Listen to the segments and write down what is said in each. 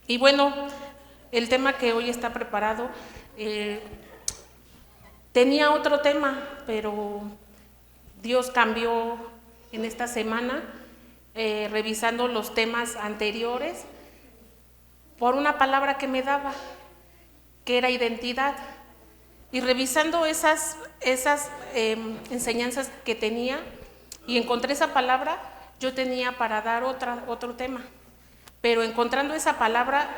Y bueno, el tema que hoy está preparado, tenía otro tema, pero Dios cambió en esta semana, revisando los temas anteriores, por una palabra que me daba, que era identidad. Y revisando esas enseñanzas que tenía, y encontré esa palabra, yo tenía para dar otro tema. Pero encontrando esa palabra,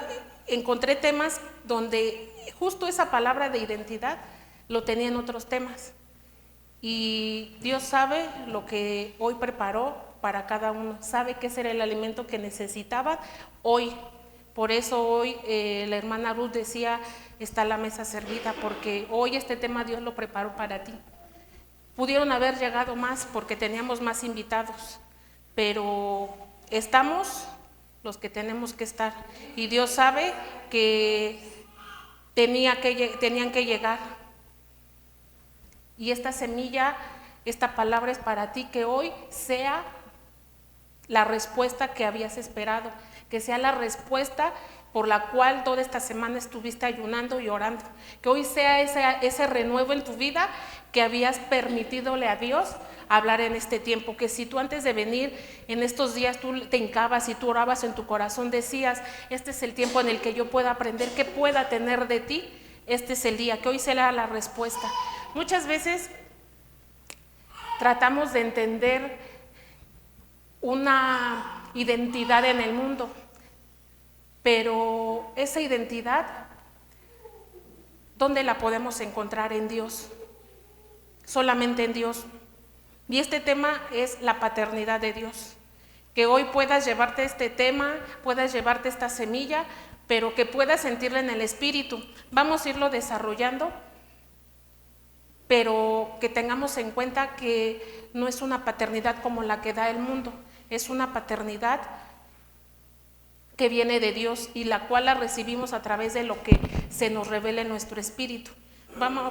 encontré temas donde justo esa palabra de identidad lo tenía en otros temas. Y Dios sabe lo que hoy preparó para cada uno, sabe qué será el alimento que necesitaba hoy. Por eso hoy la hermana Ruth decía, está la mesa servida, porque hoy este tema Dios lo preparó para ti. Pudieron haber llegado más porque teníamos más invitados, pero estamos los que tenemos que estar. Y Dios sabe que tenían que llegar. Y esta semilla, esta palabra es para ti, que hoy sea la respuesta que habías esperado, que sea la respuesta por la cual toda esta semana estuviste ayunando y orando, que hoy sea ese renuevo en tu vida que habías permitidole a Dios hablar en este tiempo, que si tú antes de venir en estos días tú te hincabas y tú orabas en tu corazón, decías, este es el tiempo en el que yo pueda aprender, que pueda tener de ti, este es el día, que hoy será la respuesta. Muchas veces tratamos de entender una identidad en el mundo, pero esa identidad, ¿dónde la podemos encontrar? En Dios, solamente en Dios. Y este tema es la paternidad de Dios. Que hoy puedas llevarte este tema, puedas llevarte esta semilla, pero que puedas sentirla en el espíritu. Vamos a irlo desarrollando, pero que tengamos en cuenta que no es una paternidad como la que da el mundo, es una paternidad que viene de Dios y la cual la recibimos a través de lo que se nos revela en nuestro espíritu.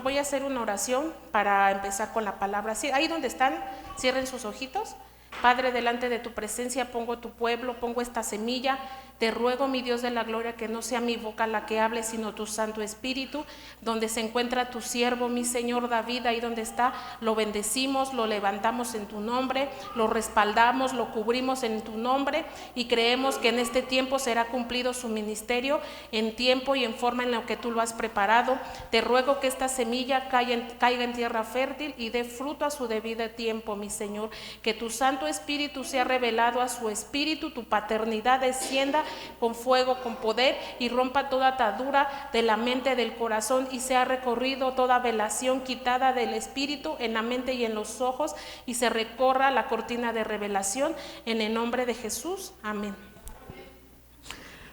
Voy a hacer una oración para empezar con la palabra. Sí, ahí donde están, cierren sus ojitos. Padre, delante de tu presencia pongo tu pueblo, pongo esta semilla. Te ruego, mi Dios de la gloria, que no sea mi boca la que hable, sino tu Santo Espíritu. Donde se encuentra tu siervo, mi Señor David, ahí donde está, lo bendecimos, lo levantamos en tu nombre, lo respaldamos, lo cubrimos en tu nombre y creemos que en este tiempo será cumplido su ministerio en tiempo y en forma en la que tú lo has preparado. Te ruego que esta semilla caiga en tierra fértil y dé fruto a su debido tiempo, mi Señor. Que tu Santo Espíritu sea revelado a su espíritu, tu paternidad descienda con fuego, con poder, y rompa toda atadura de la mente, del corazón, y sea recorrido toda velación quitada del espíritu en la mente y en los ojos, y se recorra la cortina de revelación en el nombre de Jesús. Amén.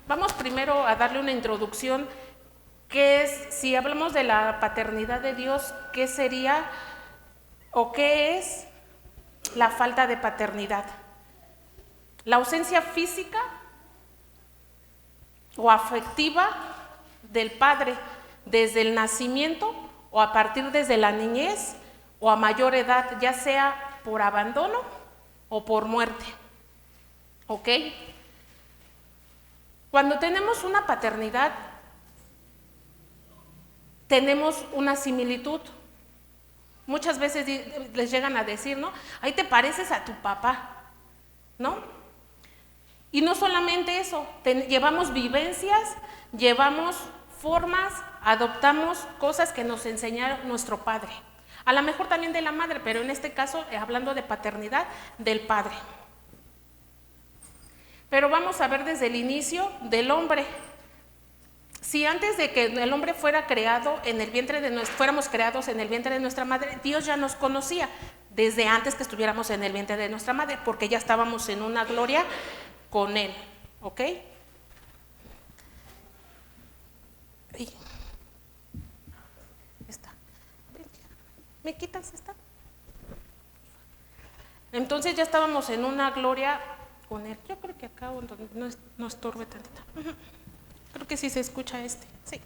Vamos primero a darle una introducción. ¿Qué es, si hablamos de la paternidad de Dios, qué sería o qué es la falta de paternidad? La ausencia física o afectiva del padre desde el nacimiento o a partir desde la niñez o a mayor edad, ya sea por abandono o por muerte. ¿Ok? Cuando tenemos una paternidad, tenemos una similitud. Muchas veces les llegan a decir, ¿no? Ahí te pareces a tu papá, ¿no? Y no solamente eso, llevamos vivencias, llevamos formas, adoptamos cosas que nos enseñaron nuestro padre. A lo mejor también de la madre, pero en este caso, hablando de paternidad, del padre. Pero vamos a ver desde el inicio del hombre. Si antes de que el hombre fuera creado en el vientre fuéramos creados en el vientre de nuestra madre, Dios ya nos conocía desde antes que estuviéramos en el vientre de nuestra madre, porque ya estábamos en una gloria con Él, ¿ok? Ahí está. ¿Me quitas esta? Entonces ya estábamos en una gloria con Él. Yo creo que acá no estorbe tantito. Creo que sí se escucha sí.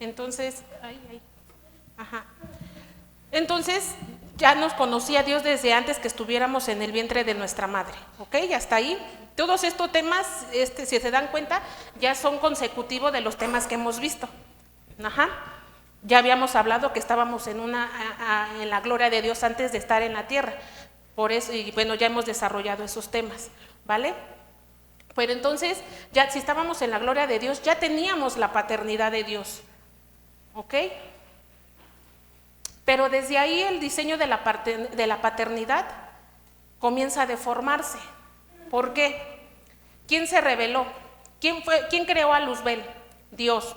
Entonces, ahí. Ajá. Entonces, ya nos conocía Dios desde antes que estuviéramos en el vientre de nuestra madre, ¿ok? Hasta ahí. Todos estos temas, si se dan cuenta, ya son consecutivos de los temas que hemos visto. Ajá. Ya habíamos hablado que estábamos en la gloria de Dios antes de estar en la tierra. Por eso, y bueno, ya hemos desarrollado esos temas, ¿vale? Pero entonces, ya si estábamos en la gloria de Dios, ya teníamos la paternidad de Dios, ¿ok? Pero desde ahí el diseño de la paternidad comienza a deformarse. ¿Por qué? ¿Quién se rebeló? ¿Quién creó a Luzbel? Dios.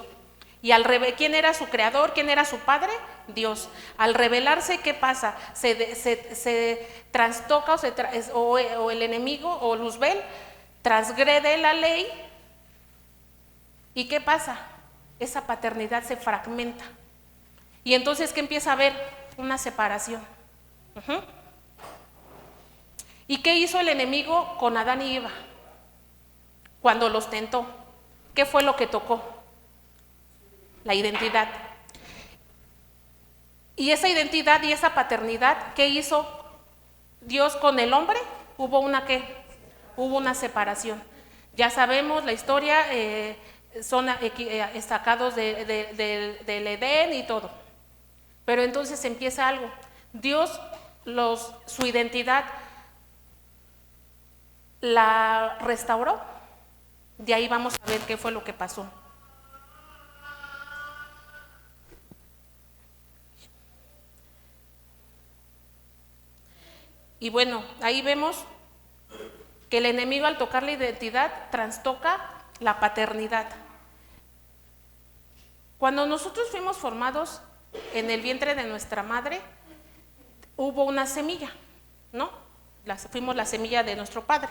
Y ¿quién era su creador? ¿Quién era su padre? Dios. Al rebelarse, ¿qué pasa? Se trastoca o el enemigo o Luzbel transgrede la ley. ¿Y qué pasa? Esa paternidad se fragmenta. Y entonces, ¿qué empieza a haber? Una separación. ¿Y qué hizo el enemigo con Adán y Eva? Cuando los tentó, ¿qué fue lo que tocó? La identidad. Y esa identidad y esa paternidad, ¿qué hizo Dios con el hombre? Hubo una separación. Ya sabemos la historia, son sacados del Edén y todo. Pero entonces empieza algo. Dios su identidad la restauró. De ahí vamos a ver qué fue lo que pasó. Y bueno, ahí vemos que el enemigo al tocar la identidad trastoca la paternidad. Cuando nosotros fuimos formados en el vientre de nuestra madre, hubo una semilla, ¿no? Fuimos la semilla de nuestro padre.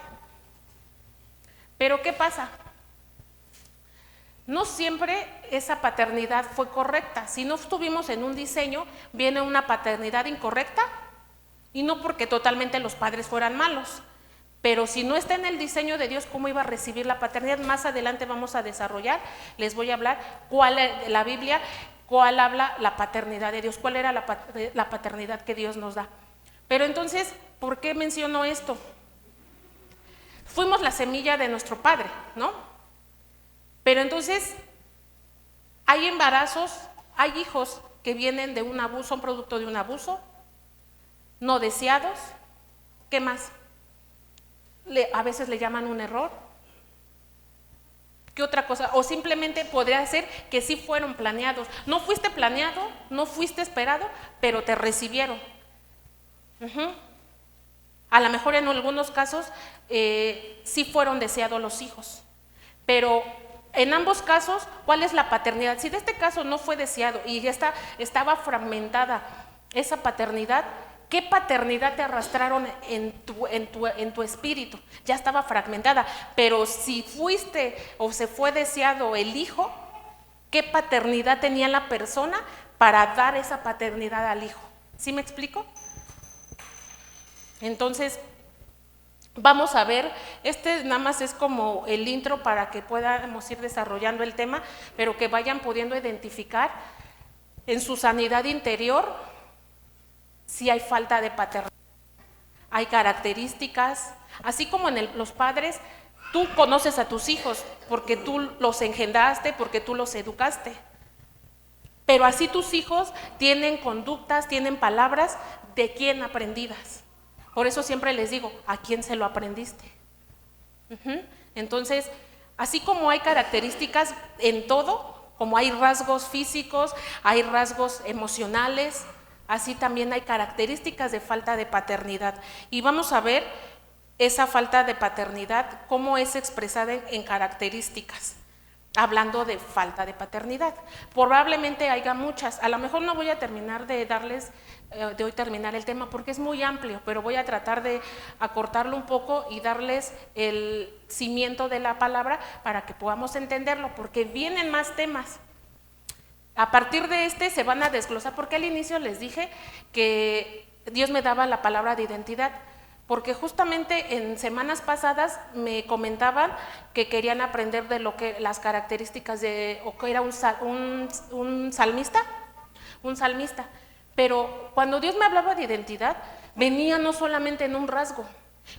Pero ¿qué pasa? No siempre esa paternidad fue correcta. Si no estuvimos en un diseño, viene una paternidad incorrecta, y no porque totalmente los padres fueran malos, pero si no está en el diseño de Dios, ¿cómo iba a recibir la paternidad? Más adelante vamos a desarrollar, les voy a hablar la Biblia, cuál habla la paternidad de Dios, cuál era la paternidad que Dios nos da. Pero entonces, ¿por qué menciono esto? Fuimos la semilla de nuestro padre, ¿no? Pero entonces, hay embarazos, hay hijos que vienen de un abuso, son producto de un abuso, no deseados. ¿Qué más? A veces le llaman un error. ¿Qué otra cosa? O simplemente podría ser que sí fueron planeados. No fuiste planeado, no fuiste esperado, pero te recibieron. A lo mejor en algunos casos sí fueron deseados los hijos, pero en ambos casos, ¿cuál es la paternidad? Si de este caso no fue deseado y ya estaba fragmentada esa paternidad, ¿qué paternidad te arrastraron en tu espíritu? Ya estaba fragmentada, pero si fuiste o se fue deseado el hijo, ¿qué paternidad tenía la persona para dar esa paternidad al hijo? ¿Sí me explico? Entonces, vamos a ver, nada más es como el intro para que podamos ir desarrollando el tema, pero que vayan pudiendo identificar en su sanidad interior si hay falta de paternidad. Hay características, así como en los padres, tú conoces a tus hijos porque tú los engendraste, porque tú los educaste. Pero así tus hijos tienen conductas, tienen palabras de quién aprendidas. Por eso siempre les digo, ¿a quién se lo aprendiste? Entonces, así como hay características en todo, como hay rasgos físicos, hay rasgos emocionales, así también hay características de falta de paternidad. Y vamos a ver esa falta de paternidad, cómo es expresada en características. Hablando de falta de paternidad, probablemente haya muchas. A lo mejor no voy a terminar de hoy terminar el tema porque es muy amplio, pero voy a tratar de acortarlo un poco y darles el cimiento de la palabra para que podamos entenderlo, porque vienen más temas. A partir de se van a desglosar, porque al inicio les dije que Dios me daba la palabra de identidad, porque justamente en semanas pasadas me comentaban que querían aprender de las características o que era un salmista, Pero cuando Dios me hablaba de identidad, venía no solamente en un rasgo.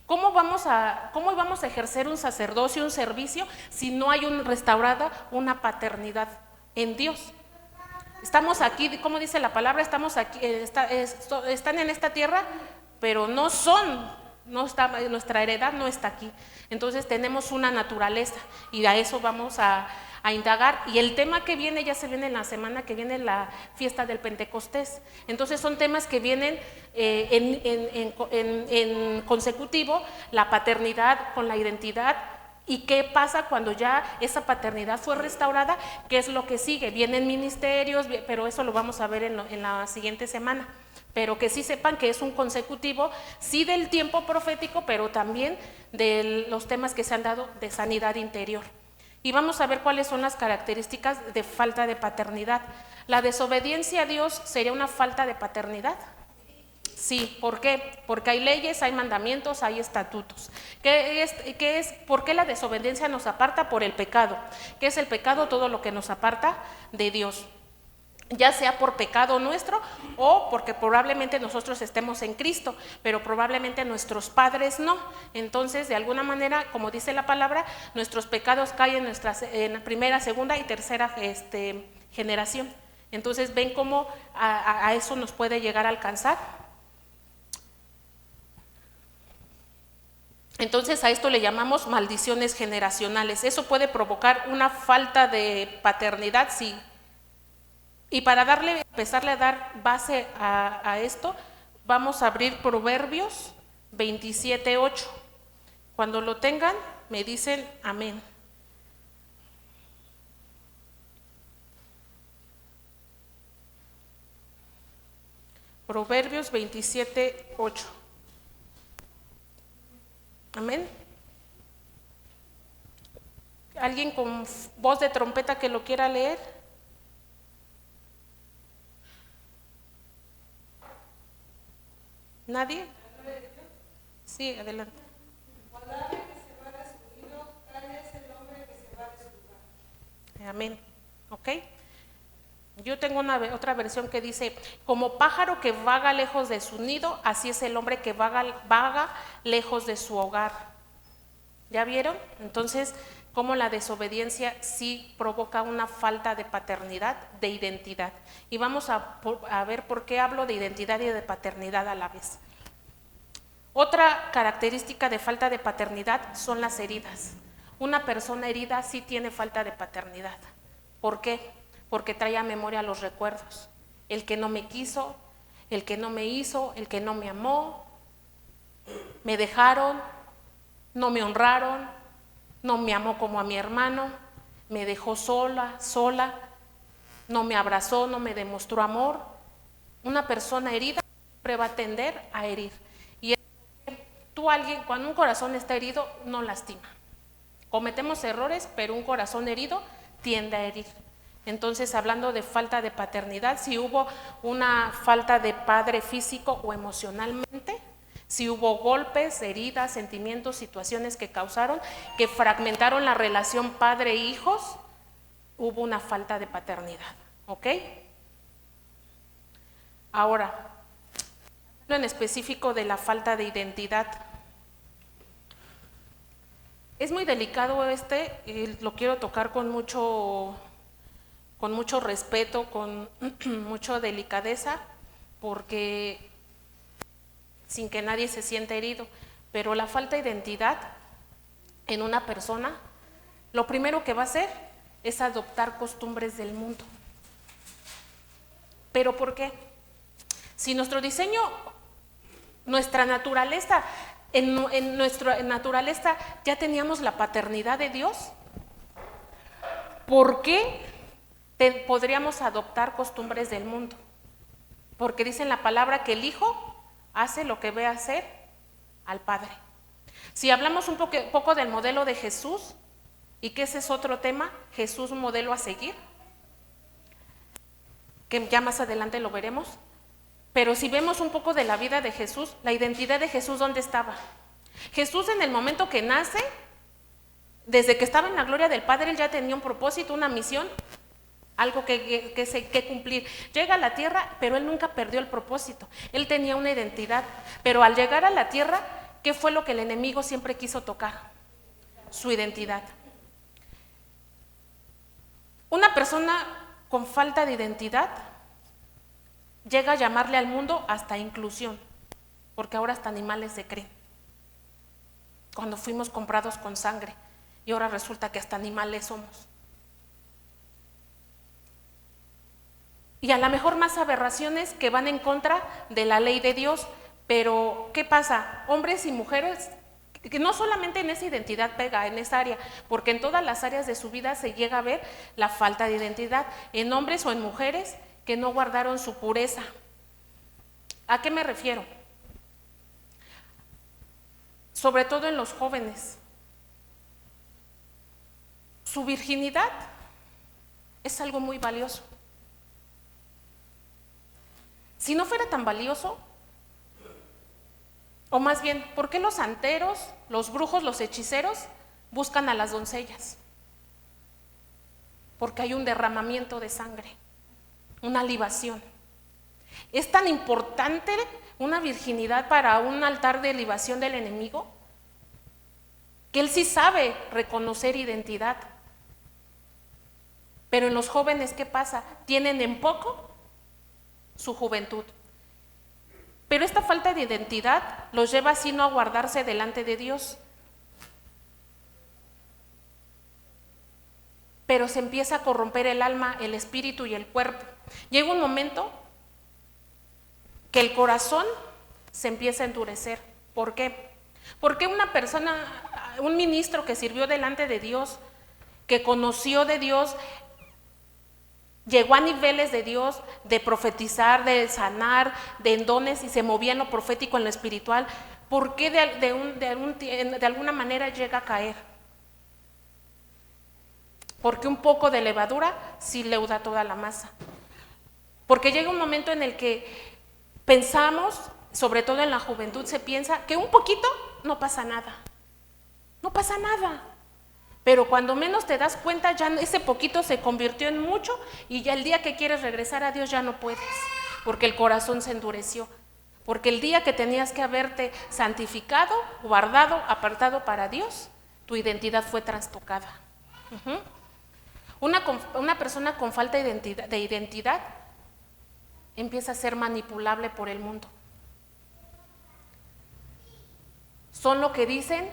¿Cómo íbamos a ejercer un sacerdocio, un servicio, si no hay restaurada una paternidad en Dios? Estamos aquí, como dice la palabra, estamos aquí, están en esta tierra, pero nuestra heredad no está aquí. Entonces tenemos una naturaleza y a eso vamos a indagar. Y el tema que viene, ya se viene en la semana que viene, la fiesta del Pentecostés. Entonces son temas que vienen en consecutivo, la paternidad con la identidad. ¿Y qué pasa cuando ya esa paternidad fue restaurada? ¿Qué es lo que sigue? Vienen ministerios, pero eso lo vamos a ver en la siguiente semana. Pero que sí sepan que es un consecutivo, sí del tiempo profético, pero también de los temas que se han dado de sanidad interior. Y vamos a ver cuáles son las características de falta de paternidad. ¿La desobediencia a Dios sería una falta de paternidad? Sí, ¿por qué? Porque hay leyes, hay mandamientos, hay estatutos. ¿Por qué la desobediencia nos aparta? Por el pecado. ¿Qué es el pecado? Todo lo que nos aparta de Dios. Ya sea por pecado nuestro o porque probablemente nosotros estemos en Cristo, pero probablemente nuestros padres no. Entonces, de alguna manera, como dice la palabra, nuestros pecados caen en primera, segunda y tercera generación. Entonces, ven cómo a eso nos puede llegar a alcanzar. Entonces a esto le llamamos maldiciones generacionales. Eso puede provocar una falta de paternidad, sí. Y para empezarle a dar base a esto, vamos a abrir Proverbios 27:8. Cuando lo tengan, me dicen amén. Proverbios 27:8. Amén. ¿Alguien con voz de trompeta que lo quiera leer? ¿Nadie? Sí, adelante. Amén. ¿Ok? Yo tengo otra versión que dice, como pájaro que vaga lejos de su nido, así es el hombre que vaga lejos de su hogar. ¿Ya vieron? Entonces, cómo la desobediencia sí provoca una falta de paternidad, de identidad. Y vamos a ver por qué hablo de identidad y de paternidad a la vez. Otra característica de falta de paternidad son las heridas. Una persona herida sí tiene falta de paternidad. ¿Por qué? Porque trae a memoria los recuerdos. El que no me quiso, el que no me hizo, el que no me amó, me dejaron, no me honraron, no me amó como a mi hermano, me dejó sola, no me abrazó, no me demostró amor. Una persona herida siempre va a tender a herir. Y cuando un corazón está herido, no lastima. Cometemos errores, pero un corazón herido tiende a herir. Entonces, hablando de falta de paternidad, si hubo una falta de padre físico o emocionalmente, si hubo golpes, heridas, sentimientos, situaciones que fragmentaron la relación padre-hijos, hubo una falta de paternidad, ¿ok? Ahora, en específico de la falta de identidad. Es muy delicado lo quiero tocar con mucho respeto, con mucha delicadeza, porque sin que nadie se sienta herido, pero la falta de identidad en una persona, lo primero que va a hacer es adoptar costumbres del mundo. ¿Pero por qué? Si nuestro diseño, nuestra naturaleza, en nuestra naturaleza ya teníamos la paternidad de Dios, ¿por qué podríamos adoptar costumbres del mundo? Porque dice en la palabra que el Hijo hace lo que ve hacer al Padre. Si hablamos un poco del modelo de Jesús, y que ese es otro tema, Jesús un modelo a seguir, que ya más adelante lo veremos, pero si vemos un poco de la vida de Jesús, la identidad de Jesús, ¿dónde estaba? Jesús en el momento que nace, desde que estaba en la gloria del Padre, él ya tenía un propósito, una misión, algo que cumplir. Llega a la tierra, pero él nunca perdió el propósito. Él tenía una identidad, pero al llegar a la tierra, ¿qué fue lo que el enemigo siempre quiso tocar? Su identidad. Una persona con falta de identidad llega a llamarle al mundo hasta inclusión, porque ahora hasta animales se creen. Cuando fuimos comprados con sangre, y ahora resulta que hasta animales somos. Y a lo mejor más aberraciones que van en contra de la ley de Dios, pero ¿qué pasa? Hombres y mujeres, que no solamente en esa identidad pega, en esa área, porque en todas las áreas de su vida se llega a ver la falta de identidad, en hombres o en mujeres que no guardaron su pureza. ¿A qué me refiero? Sobre todo en los jóvenes. Su virginidad es algo muy valioso. Si no fuera tan valioso, o más bien, ¿por qué los santeros, los brujos, los hechiceros buscan a las doncellas? Porque hay un derramamiento de sangre, una libación. ¿Es tan importante una virginidad para un altar de libación del enemigo? Que él sí sabe reconocer identidad. Pero en los jóvenes, ¿qué pasa? Tienen en poco su juventud. Pero esta falta de identidad los lleva así no a guardarse delante de Dios. Pero se empieza a corromper el alma, el espíritu y el cuerpo. Llega un momento que el corazón se empieza a endurecer. ¿Por qué? Porque una persona, un ministro que sirvió delante de Dios, que conoció de Dios, llegó a niveles de Dios, de profetizar, de sanar, de dones, y se movía en lo profético, en lo espiritual, ¿por qué de alguna manera llega a caer? Porque un poco de levadura sí leuda toda la masa. Porque llega un momento en el que pensamos, sobre todo en la juventud, se piensa que un poquito no pasa nada. No pasa nada. Pero cuando menos te das cuenta, ya ese poquito se convirtió en mucho, y ya el día que quieres regresar a Dios ya no puedes, porque el corazón se endureció. Porque el día que tenías que haberte santificado, guardado, apartado para Dios, tu identidad fue trastocada. Una persona con falta de identidad empieza a ser manipulable por el mundo. Son lo que dicen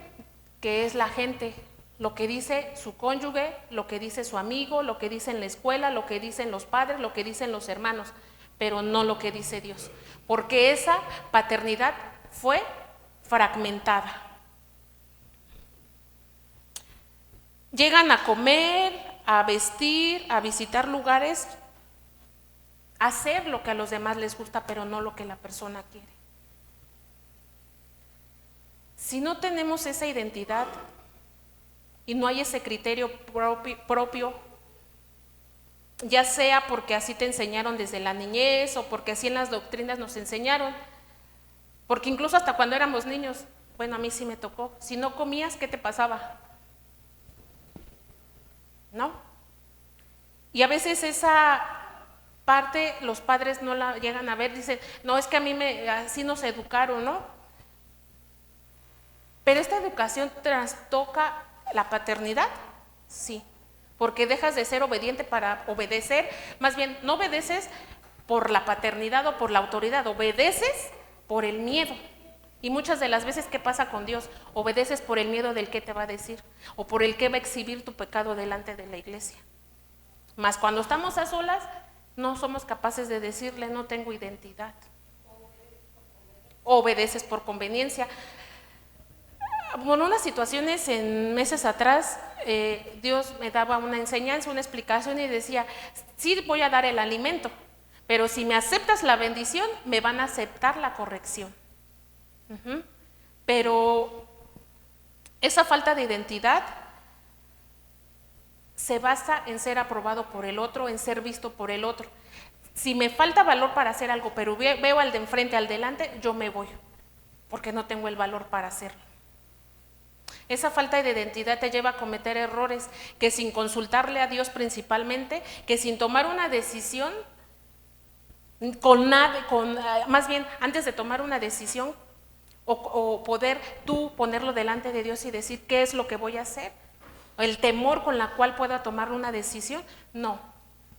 que es la gente, lo que dice su cónyuge, lo que dice su amigo, lo que dice en la escuela, lo que dicen los padres, lo que dicen los hermanos, pero no lo que dice Dios, porque esa paternidad fue fragmentada. Llegan a comer, a vestir, a visitar lugares, a hacer lo que a los demás les gusta, pero no lo que la persona quiere. Si no tenemos esa identidad y no hay ese criterio propio, ya sea porque así te enseñaron desde la niñez o porque así en las doctrinas nos enseñaron, porque incluso hasta cuando éramos niños, bueno, a mí sí me tocó, si no comías, ¿qué te pasaba? ¿No? Y a veces esa parte los padres no la llegan a ver, dicen, no, es que a mí así nos educaron, ¿no? Pero esta educación trastoca la paternidad, sí, porque dejas de ser obediente para obedecer, más bien no obedeces por la paternidad o por la autoridad, obedeces por el miedo. Y muchas de las veces, ¿qué pasa con Dios? Obedeces por el miedo del qué te va a decir o por el qué va a exhibir tu pecado delante de la iglesia. Mas cuando estamos a solas, no somos capaces de decirle, no tengo identidad. Obedeces por conveniencia. Bueno, unas situaciones en meses atrás, Dios me daba una enseñanza, una explicación y decía, sí voy a dar el alimento, pero si me aceptas la bendición, me van a aceptar la corrección. Pero esa falta de identidad se basa en ser aprobado por el otro, en ser visto por el otro. Si me falta valor para hacer algo, pero veo al de enfrente, al delante, yo me voy, porque no tengo el valor para hacerlo. Esa falta de identidad te lleva a cometer errores que sin consultarle a Dios principalmente, que sin tomar una decisión, más bien antes de tomar una decisión o poder tú ponerlo delante de Dios y decir qué es lo que voy a hacer, el temor con la cual pueda tomar una decisión, no.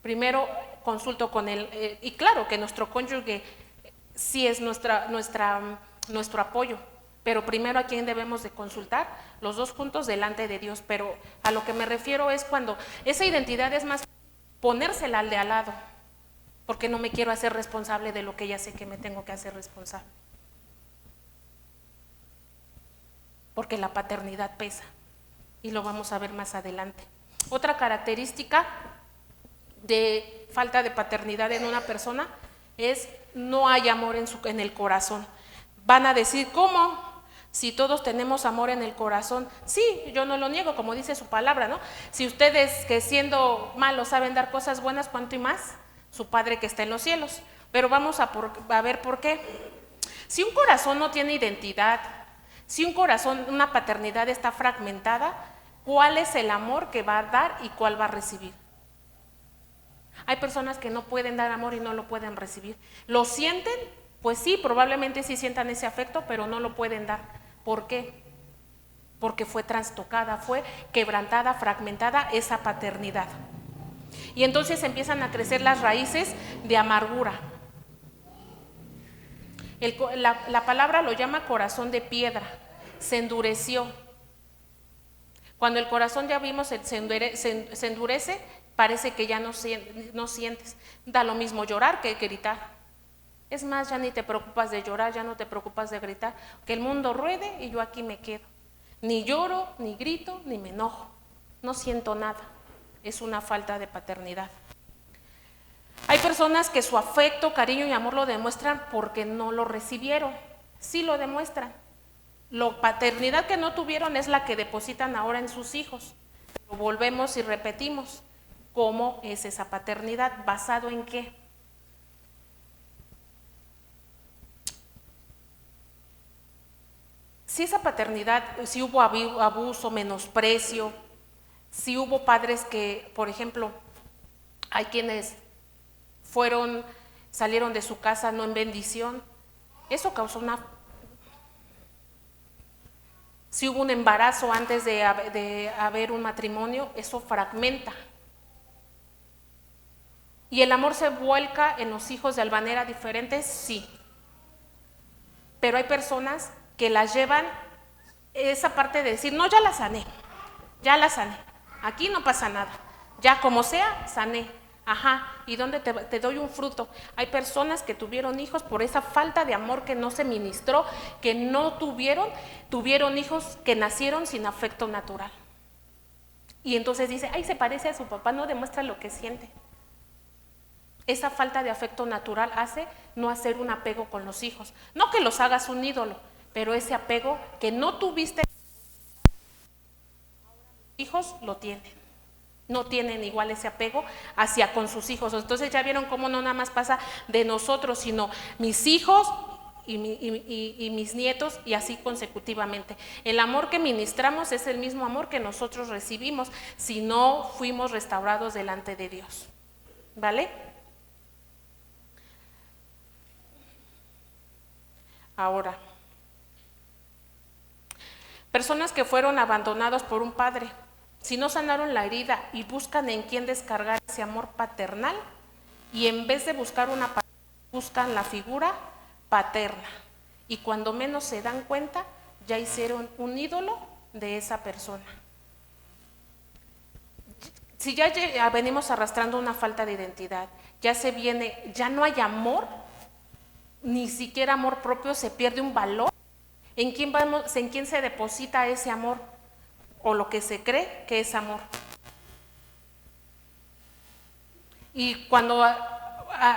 Primero consulto con él, y claro que nuestro cónyuge sí es nuestro apoyo, pero primero a quién debemos de consultar, los dos juntos delante de Dios. Pero a lo que me refiero es cuando esa identidad es más ponérsela al de al lado, porque no me quiero hacer responsable de lo que ya sé que me tengo que hacer responsable, porque la paternidad pesa, y lo vamos a ver más adelante. Otra característica de falta de paternidad en una persona es no hay amor en el corazón. Van a decir, ¿cómo? Si todos tenemos amor en el corazón. Sí, yo no lo niego, como dice su palabra, ¿no? Si ustedes que siendo malos saben dar cosas buenas, ¿cuánto y más? Su Padre que está en los cielos. Pero vamos a ver por qué. Si un corazón no tiene identidad, si un corazón, una paternidad está fragmentada, ¿cuál es el amor que va a dar y cuál va a recibir? Hay personas que no pueden dar amor y no lo pueden recibir. ¿Lo sienten? Pues sí, probablemente sí sientan ese afecto, pero no lo pueden dar. ¿Por qué? Porque fue trastocada, fue quebrantada, fragmentada esa paternidad. Y entonces empiezan a crecer las raíces de amargura. La palabra lo llama corazón de piedra, se endureció. Cuando el corazón, ya vimos, se endurece, parece que ya no sientes. Da lo mismo llorar que gritar. Es más, ya ni te preocupas de llorar, ya no te preocupas de gritar, que el mundo ruede y yo aquí me quedo. Ni lloro, ni grito, ni me enojo. No siento nada. Es una falta de paternidad. Hay personas que su afecto, cariño y amor lo demuestran porque no lo recibieron. Sí lo demuestran. La paternidad que no tuvieron es la que depositan ahora en sus hijos. Pero volvemos y repetimos. ¿Cómo es esa paternidad? ¿Basado en qué? Si esa paternidad, si hubo abuso, menosprecio, si hubo padres que, por ejemplo, hay quienes salieron de su casa no en bendición, eso causó si hubo un embarazo antes de haber un matrimonio, eso fragmenta. ¿Y el amor se vuelca en los hijos de manera diferente? Sí. Pero hay personas que las llevan esa parte de decir, no, ya la sané, aquí no pasa nada, ya como sea, sané. Ajá, ¿y dónde te doy un fruto? Hay personas que tuvieron hijos por esa falta de amor que no se ministró, que no tuvieron hijos que nacieron sin afecto natural. Y entonces dice, ay, se parece a su papá, no demuestra lo que siente. Esa falta de afecto natural hace no hacer un apego con los hijos. No que los hagas un ídolo, pero ese apego que no tuviste, hijos lo tienen. No tienen igual ese apego hacia con sus hijos. Entonces ya vieron cómo no nada más pasa de nosotros, sino mis hijos y mis nietos, y así consecutivamente. El amor que ministramos es el mismo amor que nosotros recibimos si no fuimos restaurados delante de Dios. ¿Vale? Ahora, personas que fueron abandonados por un padre, si no sanaron la herida y buscan en quién descargar ese amor paternal, y en vez de buscar buscan la figura paterna, y cuando menos se dan cuenta, ya hicieron un ídolo de esa persona. Si ya venimos arrastrando una falta de identidad, ya no hay amor, ni siquiera amor propio, se pierde un valor. ¿En quién se deposita ese amor? O lo que se cree que es amor. Y cuando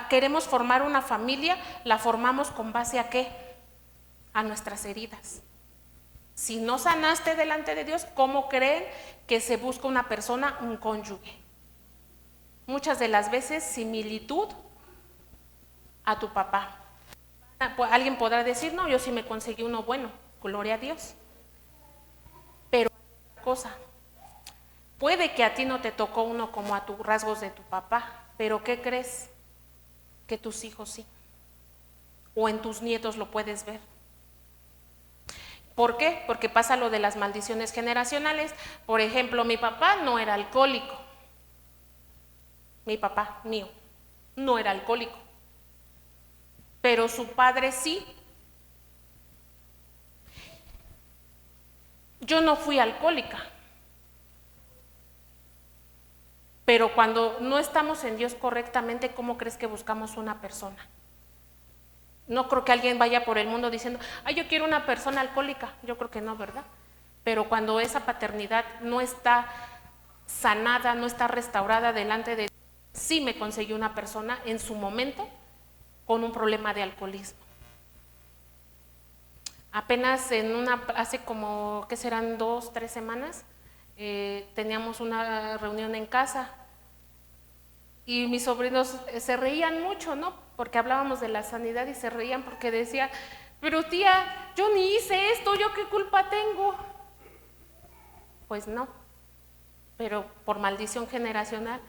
queremos formar una familia, la formamos con base ¿a qué? A nuestras heridas. Si no sanaste delante de Dios, ¿cómo creen que se busca una persona, un cónyuge? Muchas de las veces similitud a tu papá. Alguien podrá decir, no, yo sí me conseguí uno bueno, gloria a Dios. Pero cosa. Puede que a ti no te tocó uno como a tus rasgos de tu papá, pero ¿qué crees? Que tus hijos sí. O en tus nietos lo puedes ver. ¿Por qué? Porque pasa lo de las maldiciones generacionales. Por ejemplo, mi papá no era alcohólico. Mi papá mío no era alcohólico. Pero su padre sí. Yo no fui alcohólica. Pero cuando no estamos en Dios correctamente, ¿cómo crees que buscamos una persona? No creo que alguien vaya por el mundo diciendo, ay, yo quiero una persona alcohólica. Yo creo que no, ¿verdad? Pero cuando esa paternidad no está sanada, no está restaurada delante de Dios, sí me conseguí una persona en su momento con un problema de alcoholismo. Apenas hace como, ¿qué serán? 2, 3 semanas, teníamos una reunión en casa y mis sobrinos se reían mucho, ¿no? Porque hablábamos de la sanidad y se reían porque decía, pero tía, yo ni hice esto, ¿yo qué culpa tengo? Pues no, pero por maldición generacional.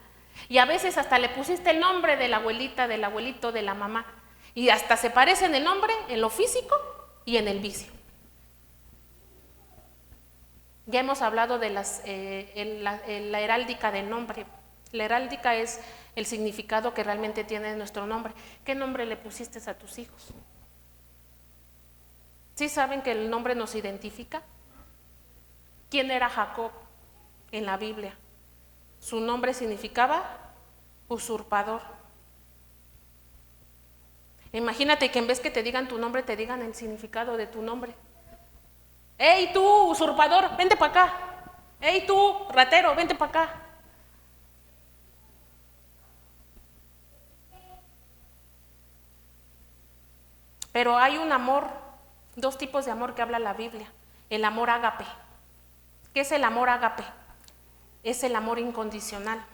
Y a veces hasta le pusiste el nombre de la abuelita, del abuelito, de la mamá, y hasta se parece en el nombre, en lo físico y en el vicio. Ya hemos hablado de la heráldica del nombre. La heráldica es el significado que realmente tiene nuestro nombre. ¿Qué nombre le pusiste a tus hijos? ¿Sí saben que el nombre nos identifica? ¿Quién era Jacob en la Biblia? Su nombre significaba usurpador. Imagínate que en vez que te digan tu nombre, te digan el significado de tu nombre. ¡Ey tú, usurpador, vente para acá! ¡Ey tú, ratero, vente para acá! Pero hay un amor, 2 tipos de amor que habla la Biblia. El amor ágape. ¿Qué es el amor ágape? Es el amor incondicional.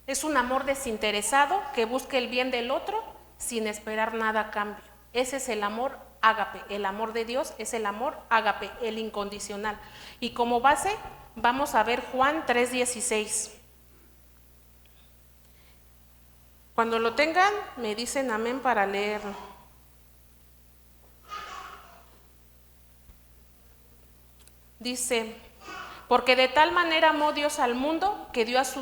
Es un amor desinteresado que busca el bien del otro sin esperar nada a cambio. Ese es el amor ágape. El amor de Dios es el amor ágape, el incondicional. Y como base vamos a ver Juan 3:16. Cuando lo tengan, me dicen amén para leerlo. Dice, porque de tal manera amó Dios al mundo que dio a su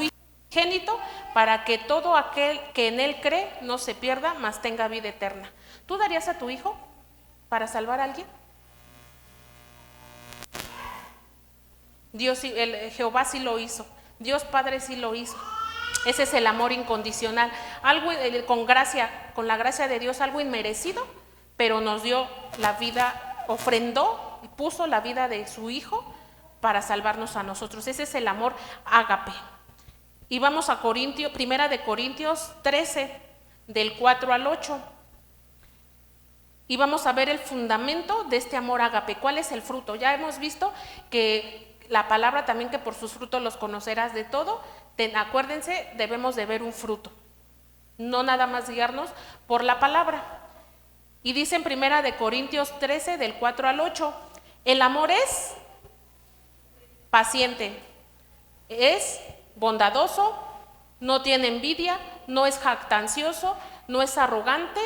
Hijo unigénito para que todo aquel que en él cree no se pierda, mas tenga vida eterna. ¿Tú darías a tu hijo para salvar a alguien? Jehová sí lo hizo, Dios Padre sí lo hizo. Ese es el amor incondicional, algo con la gracia de Dios, algo inmerecido, pero nos dio la vida, ofrendó y puso la vida de su Hijo para salvarnos a nosotros. Ese es el amor ágape. Y vamos a Primera de Corintios 13, del 4 al 8. Y vamos a ver el fundamento de este amor ágape. ¿Cuál es el fruto? Ya hemos visto que la palabra también, que por sus frutos los conocerás de todo. Acuérdense, debemos de ver un fruto, no nada más guiarnos por la palabra. Y dice en Primera de Corintios 13, del 4 al 8, el amor es paciente, es bondadoso, no tiene envidia, no es jactancioso, no es arrogante,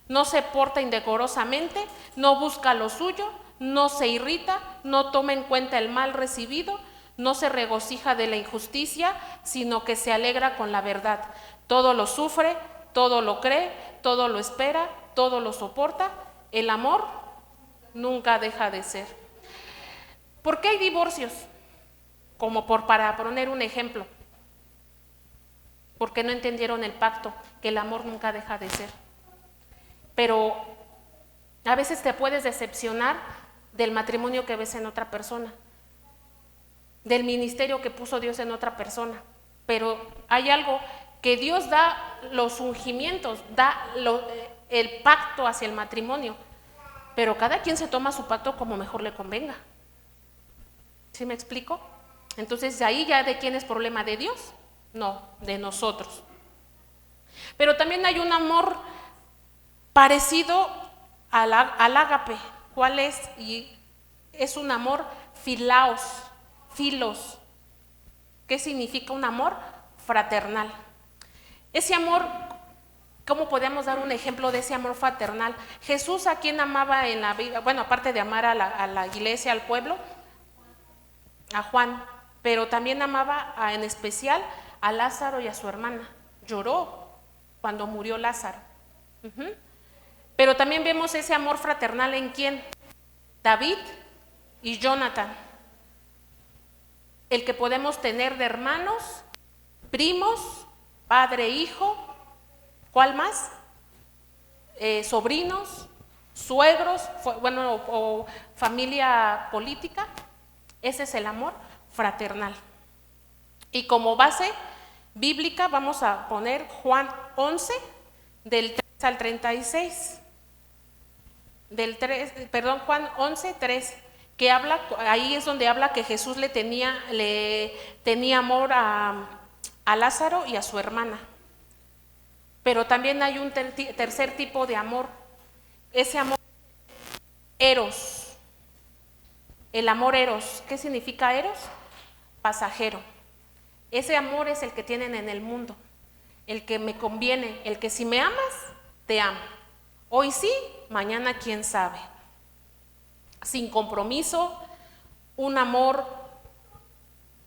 no se porta indecorosamente, no busca lo suyo, no se irrita, no toma en cuenta el mal recibido, no se regocija de la injusticia, sino que se alegra con la verdad. Todo lo sufre, todo lo cree, todo lo espera, todo lo soporta. El amor nunca deja de ser. ¿Por qué hay divorcios? Para poner un ejemplo. Porque no entendieron el pacto, que el amor nunca deja de ser. Pero a veces te puedes decepcionar del matrimonio que ves en otra persona, del ministerio que puso Dios en otra persona. Pero hay algo que Dios da, los ungimientos, da el pacto hacia el matrimonio, pero cada quien se toma su pacto como mejor le convenga. ¿Sí me explico? Entonces, ahí ya ¿de quién es problema? ¿De Dios? No, de nosotros. Pero también hay un amor parecido al ágape. ¿Cuál es? Y es un amor filaos, filos. ¿Qué significa un amor? Fraternal. Ese amor, ¿cómo podemos dar un ejemplo de ese amor fraternal? Jesús, ¿a quién amaba en la vida? Bueno, aparte de amar a la iglesia, al pueblo, a Juan, pero también amaba en especial a Lázaro y a su hermana. Lloró cuando murió Lázaro. Pero también vemos ese amor fraternal en quién? David y Jonathan. El que podemos tener de hermanos, primos, padre, hijo, ¿cuál más? Sobrinos, suegros, bueno, o familia política. Ese es el amor fraternal. Y como base bíblica vamos a poner Juan 11, del 3 al 36. Juan 11, 3, que habla, ahí es donde habla que Jesús le tenía amor a Lázaro y a su hermana. Pero también hay un tercer tipo de amor, ese amor eros. El amor eros, ¿qué significa eros? Pasajero. Ese amor es el que tienen en el mundo, el que me conviene, el que si me amas, te amo. Hoy sí, mañana quién sabe. Sin compromiso, un amor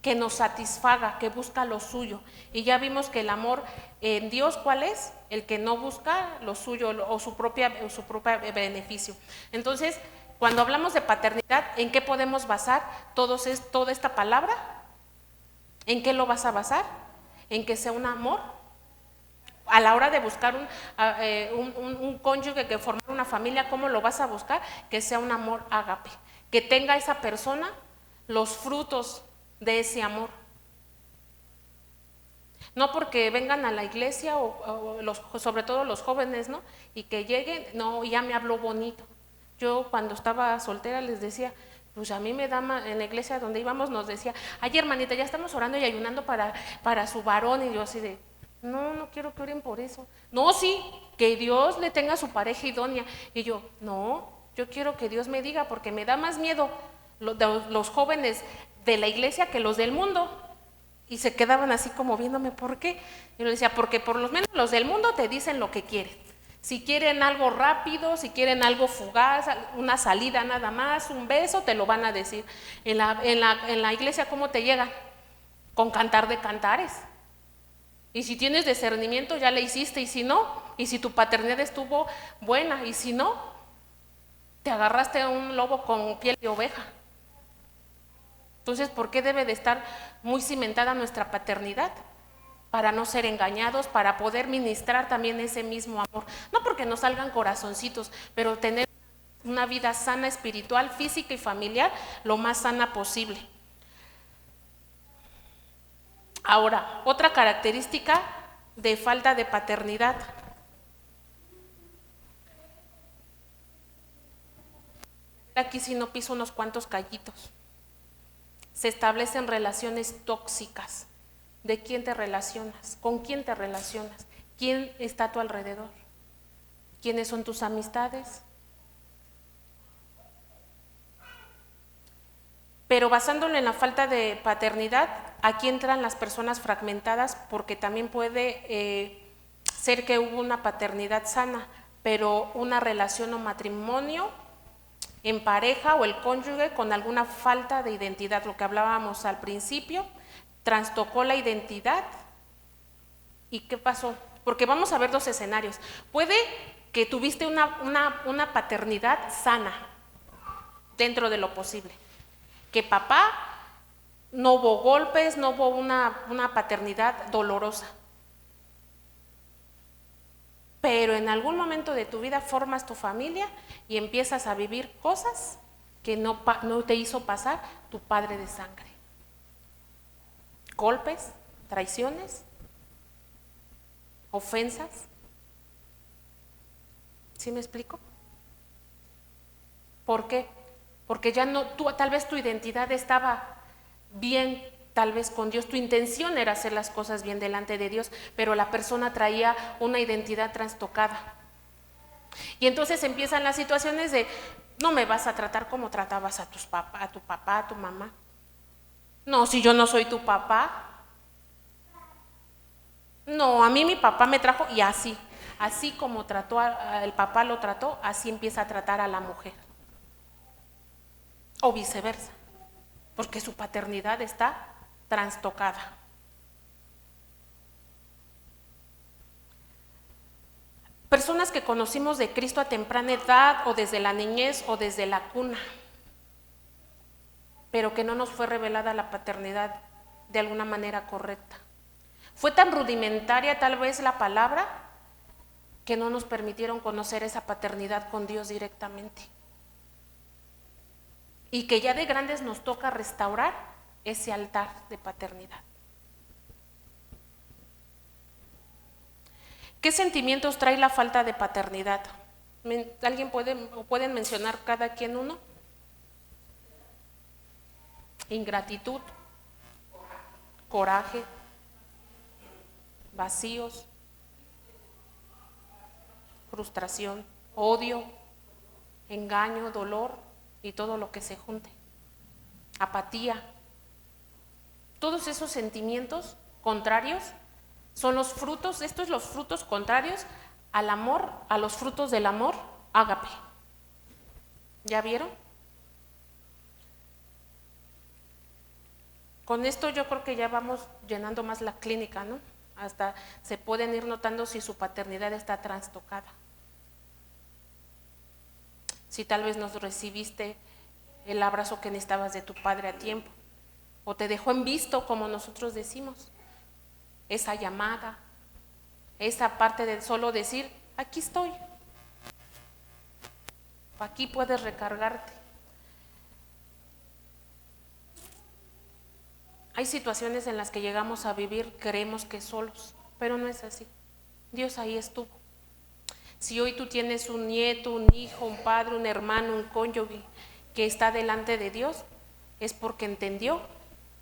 que nos satisfaga, que busca lo suyo. Y ya vimos que el amor en Dios, ¿cuál es? El que no busca lo suyo o su propio beneficio. Entonces, cuando hablamos de paternidad, ¿en qué podemos basar toda esta palabra? ¿En qué lo vas a basar? En que sea un amor. A la hora de buscar un cónyuge, que formar una familia, ¿cómo lo vas a buscar? Que sea un amor ágape, que tenga esa persona los frutos de ese amor. No porque vengan a la iglesia sobre todo los jóvenes, ¿no? Y que lleguen, no, ya me habló bonito. Yo cuando estaba soltera les decía, pues a mí me da en la iglesia donde íbamos nos decía, ay hermanita, ya estamos orando y ayunando para su varón, y yo así de, no quiero que oren por eso. No, sí, que Dios le tenga su pareja idónea. Y yo, no, yo quiero que Dios me diga, porque me da más miedo los jóvenes de la iglesia que los del mundo. Y se quedaban así como viéndome, ¿por qué? Y yo le decía, porque por lo menos los del mundo te dicen lo que quieren. Si quieren algo rápido, si quieren algo fugaz, una salida nada más, un beso, te lo van a decir. En la iglesia, ¿cómo te llegan? Con cantar de cantares. Y si tienes discernimiento, ya le hiciste, y si no, y si tu paternidad estuvo buena, y si no, te agarraste a un lobo con piel de oveja. Entonces, ¿por qué debe de estar muy cimentada nuestra paternidad? Para no ser engañados, para poder ministrar también ese mismo amor. No porque nos salgan corazoncitos, pero tener una vida sana espiritual, física y familiar, lo más sana posible. Ahora, otra característica de falta de paternidad. Aquí sí no piso unos cuantos callitos. Se establecen relaciones tóxicas. ¿De quién te relacionas? ¿Con quién te relacionas? ¿Quién está a tu alrededor? ¿Quiénes son tus amistades? Pero basándolo en la falta de paternidad, aquí entran las personas fragmentadas, porque también puede ser que hubo una paternidad sana, pero una relación o matrimonio en pareja o el cónyuge con alguna falta de identidad, lo que hablábamos al principio, trastocó la identidad. ¿Y qué pasó? Porque vamos a ver dos escenarios. Puede que tuviste una paternidad sana, dentro de lo posible, que papá no hubo golpes, no hubo una paternidad dolorosa, pero en algún momento de tu vida formas tu familia y empiezas a vivir cosas que no te hizo pasar tu padre de sangre. Golpes, traiciones, ofensas. ¿Sí me explico? ¿Por qué? Porque ya no, tal vez tu identidad estaba bien, tal vez con Dios, tu intención era hacer las cosas bien delante de Dios, pero la persona traía una identidad trastocada. Y entonces empiezan las situaciones de, No me vas a tratar como tratabas a tu papá, a tu mamá. No, si yo no soy tu papá. No, a mí mi papá me trajo y así como trató el papá lo trató, así empieza a tratar a la mujer. O viceversa, porque su paternidad está trastocada. Personas que conocimos de Cristo a temprana edad o desde la niñez o desde la cuna, pero que no nos fue revelada la paternidad de alguna manera correcta. Fue tan rudimentaria tal vez la palabra que no nos permitieron conocer esa paternidad con Dios directamente. Y que ya de grandes nos toca restaurar ese altar de paternidad. ¿Qué sentimientos trae la falta de paternidad? ¿Alguien pueden mencionar cada quien uno? Ingratitud, coraje, vacíos, frustración, odio, engaño, dolor y todo lo que se junte. Apatía. Todos esos sentimientos contrarios son los frutos, estos son los frutos contrarios al amor, a los frutos del amor, ágape. ¿Ya vieron? Con esto yo creo que ya vamos llenando más la clínica, ¿no? Hasta se pueden ir notando si su paternidad está trastocada. Si tal vez no recibiste el abrazo que necesitabas de tu padre a tiempo, o te dejó en visto, como nosotros decimos, esa llamada, esa parte de solo decir, aquí estoy, aquí puedes recargarte. Hay situaciones en las que llegamos a vivir, creemos que solos, pero no es así. Dios ahí estuvo. Si hoy tú tienes un nieto, un hijo, un padre, un hermano, un cónyuge que está delante de Dios, es porque entendió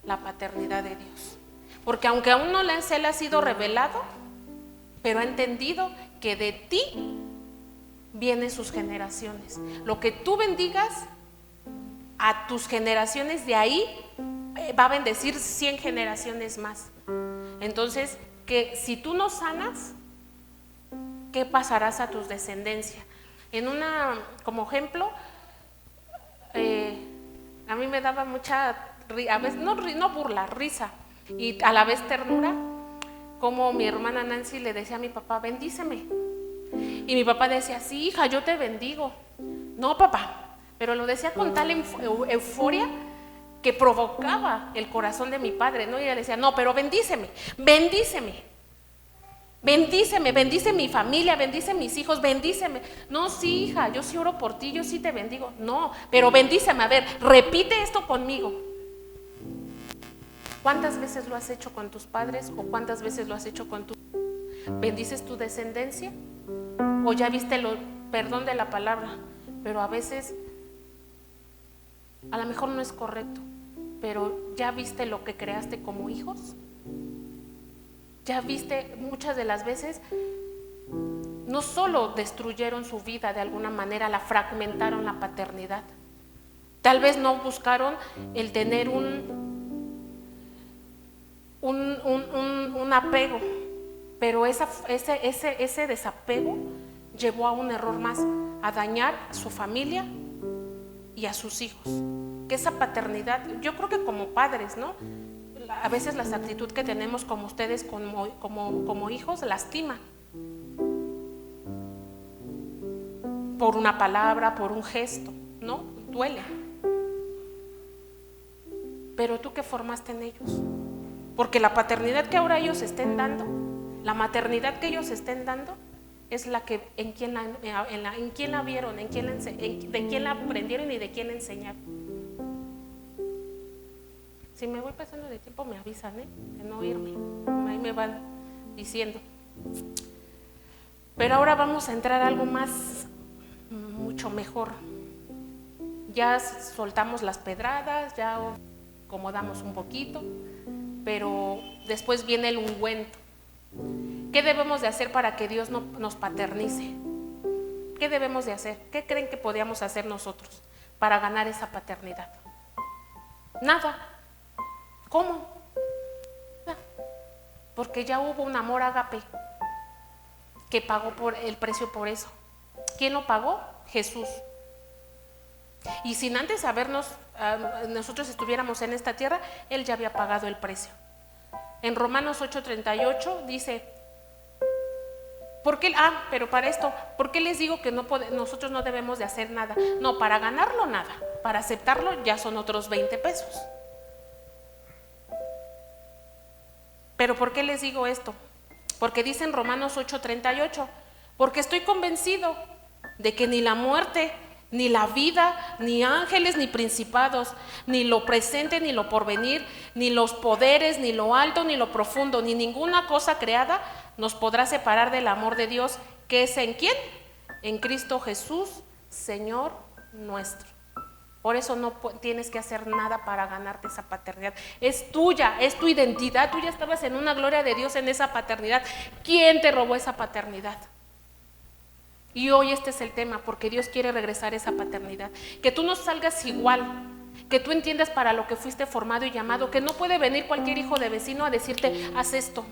la paternidad de Dios. Porque aunque aún no se le ha sido revelado, pero ha entendido que de ti vienen sus generaciones. Lo que tú bendigas a tus generaciones, de ahí va a bendecir 100 generaciones más. Entonces, que si tú no sanas, ¿qué pasarás a tus descendencias? Como ejemplo, a mí me daba mucha, a veces no burla, risa y a la vez ternura, como mi hermana Nancy le decía a mi papá, bendíceme. Y mi papá decía, sí, hija, yo te bendigo. No, papá, pero lo decía con tal euforia que provocaba el corazón de mi padre, ¿no? Y ella decía, no, pero bendíceme, bendíceme. Bendíceme, bendice mi familia, bendice mis hijos, bendíceme. No, sí, hija, yo sí oro por ti, yo sí te bendigo. No, pero bendíceme, a ver, repite esto conmigo. ¿Cuántas veces lo has hecho con tus padres o cuántas veces lo has hecho con tu... ¿Bendices tu descendencia? ¿O ya viste perdón de la palabra? Pero a veces, a lo mejor no es correcto, pero ¿ya viste lo que creaste como hijos? Ya viste, muchas de las veces no solo destruyeron su vida de alguna manera, la fragmentaron la paternidad. Tal vez no buscaron el tener un apego, pero ese desapego llevó a un error más, a dañar a su familia y a sus hijos. Que esa paternidad, yo creo que como padres, ¿no? A veces la actitud que tenemos como ustedes como hijos lastima. Por una palabra, por un gesto, ¿no? Duele. Pero tú, ¿qué formaste en ellos? Porque la paternidad que ahora ellos estén dando, la maternidad que ellos estén dando, es la que en quién la vieron, de quién la aprendieron y de quién enseñaron. Si me voy pasando de tiempo me avisan, de no irme, ahí me van diciendo. Pero ahora vamos a entrar a algo más, mucho mejor. Ya soltamos las pedradas, ya acomodamos un poquito, pero después viene el ungüento. ¿Qué debemos de hacer para que Dios nos paternice? ¿Qué debemos de hacer? ¿Qué creen que podíamos hacer nosotros para ganar esa paternidad? Nada. ¿Cómo? Nada. Porque ya hubo un amor ágape que pagó por el precio por eso. ¿Quién lo pagó? Jesús. Y sin antes habernos, nosotros estuviéramos en esta tierra, Él ya había pagado el precio. En Romanos 8:38 dice, pero para esto, ¿por qué les digo que nosotros no debemos de hacer nada? No, para ganarlo nada, para aceptarlo ya son otros 20 pesos. Pero ¿por qué les digo esto? Porque dice en Romanos 8:38, porque estoy convencido de que ni la muerte, ni la vida, ni ángeles, ni principados, ni lo presente, ni lo porvenir, ni los poderes, ni lo alto, ni lo profundo, ni ninguna cosa creada nos podrá separar del amor de Dios, que es ¿en quién? En Cristo Jesús, Señor nuestro. Por eso no tienes que hacer nada para ganarte esa paternidad. Es tuya, es tu identidad. Tú ya estabas en una gloria de Dios en esa paternidad. ¿Quién te robó esa paternidad? Y hoy este es el tema, porque Dios quiere regresar esa paternidad. Que tú no salgas igual, que tú entiendas para lo que fuiste formado y llamado, que no puede venir cualquier hijo de vecino a decirte, haz esto.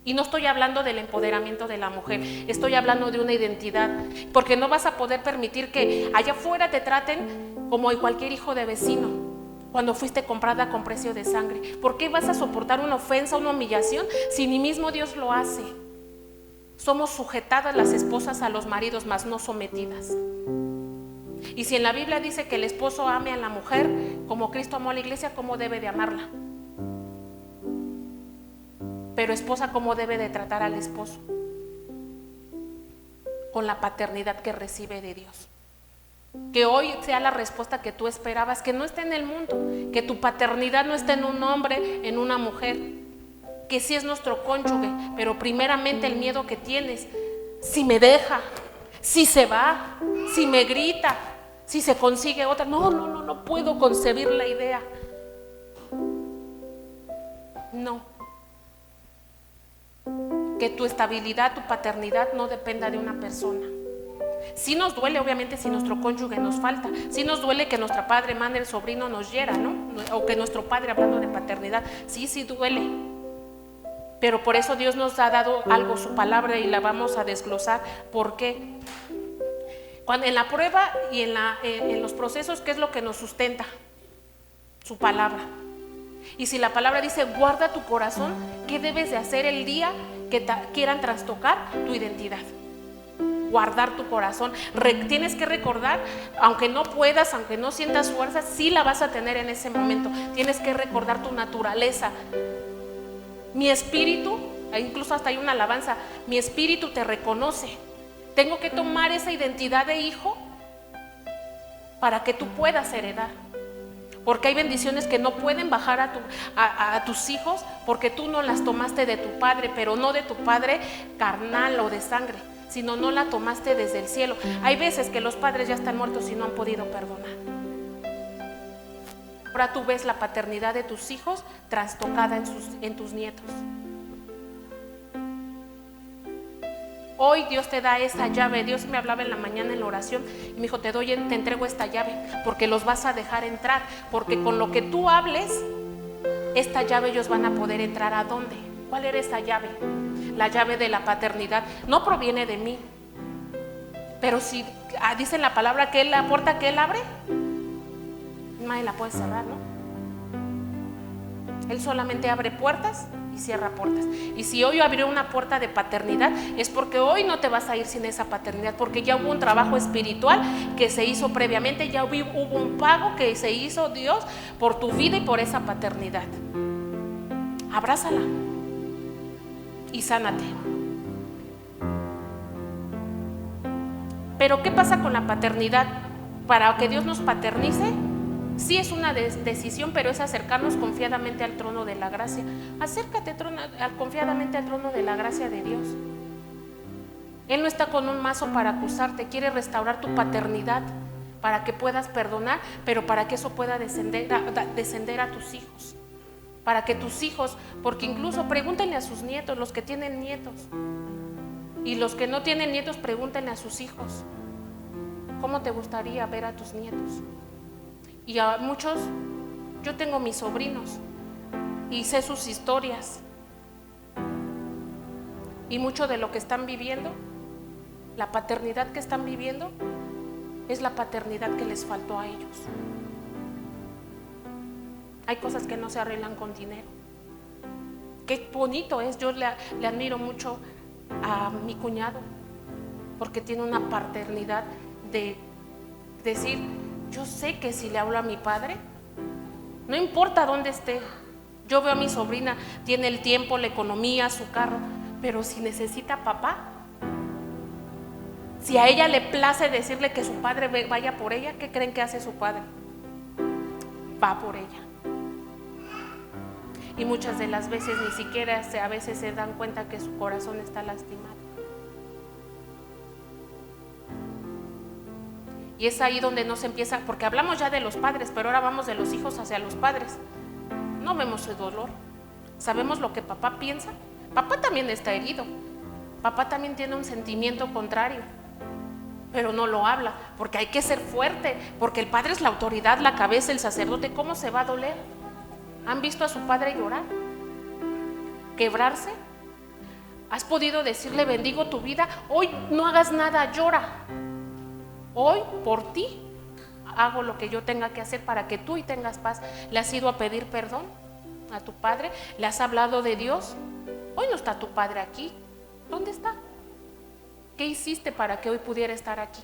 Y no estoy hablando del empoderamiento de la mujer, estoy hablando de una identidad, porque no vas a poder permitir que allá afuera te traten como cualquier hijo de vecino, cuando fuiste comprada con precio de sangre. ¿Por qué vas a soportar una ofensa, una humillación, si ni mismo Dios lo hace? Somos sujetadas las esposas a los maridos, mas no sometidas. Y si en la Biblia dice que el esposo ame a la mujer como Cristo amó a la iglesia, ¿cómo debe de amarla? Pero esposa, ¿cómo debe de tratar al esposo? Con la paternidad que recibe de Dios. Que hoy sea la respuesta que tú esperabas, que no esté en el mundo, que tu paternidad no esté en un hombre, en una mujer, que sí es nuestro cónyuge, pero primeramente el miedo que tienes, si me deja, si se va, si me grita, si se consigue otra, no puedo concebir la idea. No. Que tu estabilidad, tu paternidad no dependa de una persona. Sí nos duele, obviamente, si nuestro cónyuge nos falta. Sí nos duele que nuestro padre, madre, el sobrino nos hiera, ¿no? O que nuestro padre, hablando de paternidad, sí duele. Pero por eso Dios nos ha dado algo, su palabra, y la vamos a desglosar. ¿Por qué? Cuando en la prueba y en los procesos, ¿qué es lo que nos sustenta? Su palabra. Y si la palabra dice, guarda tu corazón, ¿qué debes de hacer el día que quieran trastocar tu identidad? Guardar tu corazón. Tienes que recordar, aunque no puedas, aunque no sientas fuerza, sí la vas a tener en ese momento. Tienes que recordar tu naturaleza. Mi espíritu, incluso hasta hay una alabanza, mi espíritu te reconoce. Tengo que tomar esa identidad de hijo para que tú puedas heredar. Porque hay bendiciones que no pueden bajar a tus hijos, porque tú no las tomaste de tu padre, pero no de tu padre carnal o de sangre, sino no la tomaste desde el cielo. Hay veces que los padres ya están muertos y no han podido perdonar. Ahora tú ves la paternidad de tus hijos trastocada en tus nietos. Hoy Dios te da esa llave. Dios me hablaba en la mañana en la oración y me dijo, te entrego esta llave, porque los vas a dejar entrar, porque con lo que tú hables, esta llave ellos van a poder entrar. ¿A dónde? ¿Cuál era esa llave? La llave de la paternidad. No proviene de mí, pero si dice en la palabra que la puerta que Él abre, nadie la puede cerrar, ¿no? Él solamente abre puertas y cierra puertas. Y si hoy abrió una puerta de paternidad, es porque hoy no te vas a ir sin esa paternidad, porque ya hubo un trabajo espiritual que se hizo previamente, ya hubo un pago que se hizo Dios por tu vida y por esa paternidad. Abrázala y sánate. Pero ¿qué pasa con la paternidad? Para que Dios nos paternice, sí es una decisión, pero es acercarnos confiadamente al trono de la gracia. Acércate confiadamente al trono de la gracia de Dios. Él no está con un mazo para acusarte, quiere restaurar tu paternidad para que puedas perdonar, pero para que eso pueda descender a tus hijos. Para que tus hijos, porque incluso pregúntenle a sus nietos, los que tienen nietos, y los que no tienen nietos, pregúntenle a sus hijos. ¿cómo te gustaría ver a tus nietos? Y a muchos, yo tengo mis sobrinos y sé sus historias. Y mucho de lo que están viviendo, la paternidad que están viviendo, es la paternidad que les faltó a ellos. Hay cosas que no se arreglan con dinero. Qué bonito es, yo le admiro mucho a mi cuñado, porque tiene una paternidad de decir, yo sé que si le hablo a mi padre, no importa dónde esté, yo veo a mi sobrina, tiene el tiempo, la economía, su carro, pero si necesita papá, si a ella le place decirle que su padre vaya por ella, ¿qué creen que hace su padre? Va por ella. Y muchas de las veces ni siquiera a veces se dan cuenta que su corazón está lastimado. Y es ahí donde no se empieza, porque hablamos ya de los padres, pero ahora vamos de los hijos hacia los padres. No vemos su dolor. Sabemos lo que papá piensa. Papá también está herido. Papá también tiene un sentimiento contrario, pero no lo habla, porque hay que ser fuerte, porque el padre es la autoridad, la cabeza, el sacerdote. ¿Cómo se va a doler? ¿Han visto a su padre llorar? ¿Quebrarse? ¿Has podido decirle, bendigo tu vida? Hoy no hagas nada, llora. Hoy, por ti, hago lo que yo tenga que hacer para que tú y tengas paz. ¿Le has ido a pedir perdón a tu padre? ¿Le has hablado de Dios? Hoy no está tu padre aquí. ¿Dónde está? ¿Qué hiciste para que hoy pudiera estar aquí?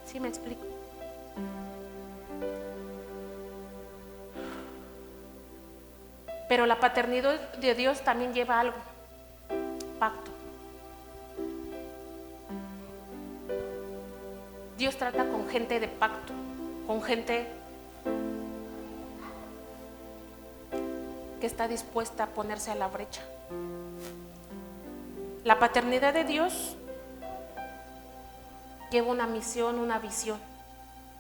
¿Sí me explico? Pero la paternidad de Dios también lleva algo, pacto. Dios trata con gente de pacto, con gente que está dispuesta a ponerse a la brecha. La paternidad de Dios lleva una misión, una visión.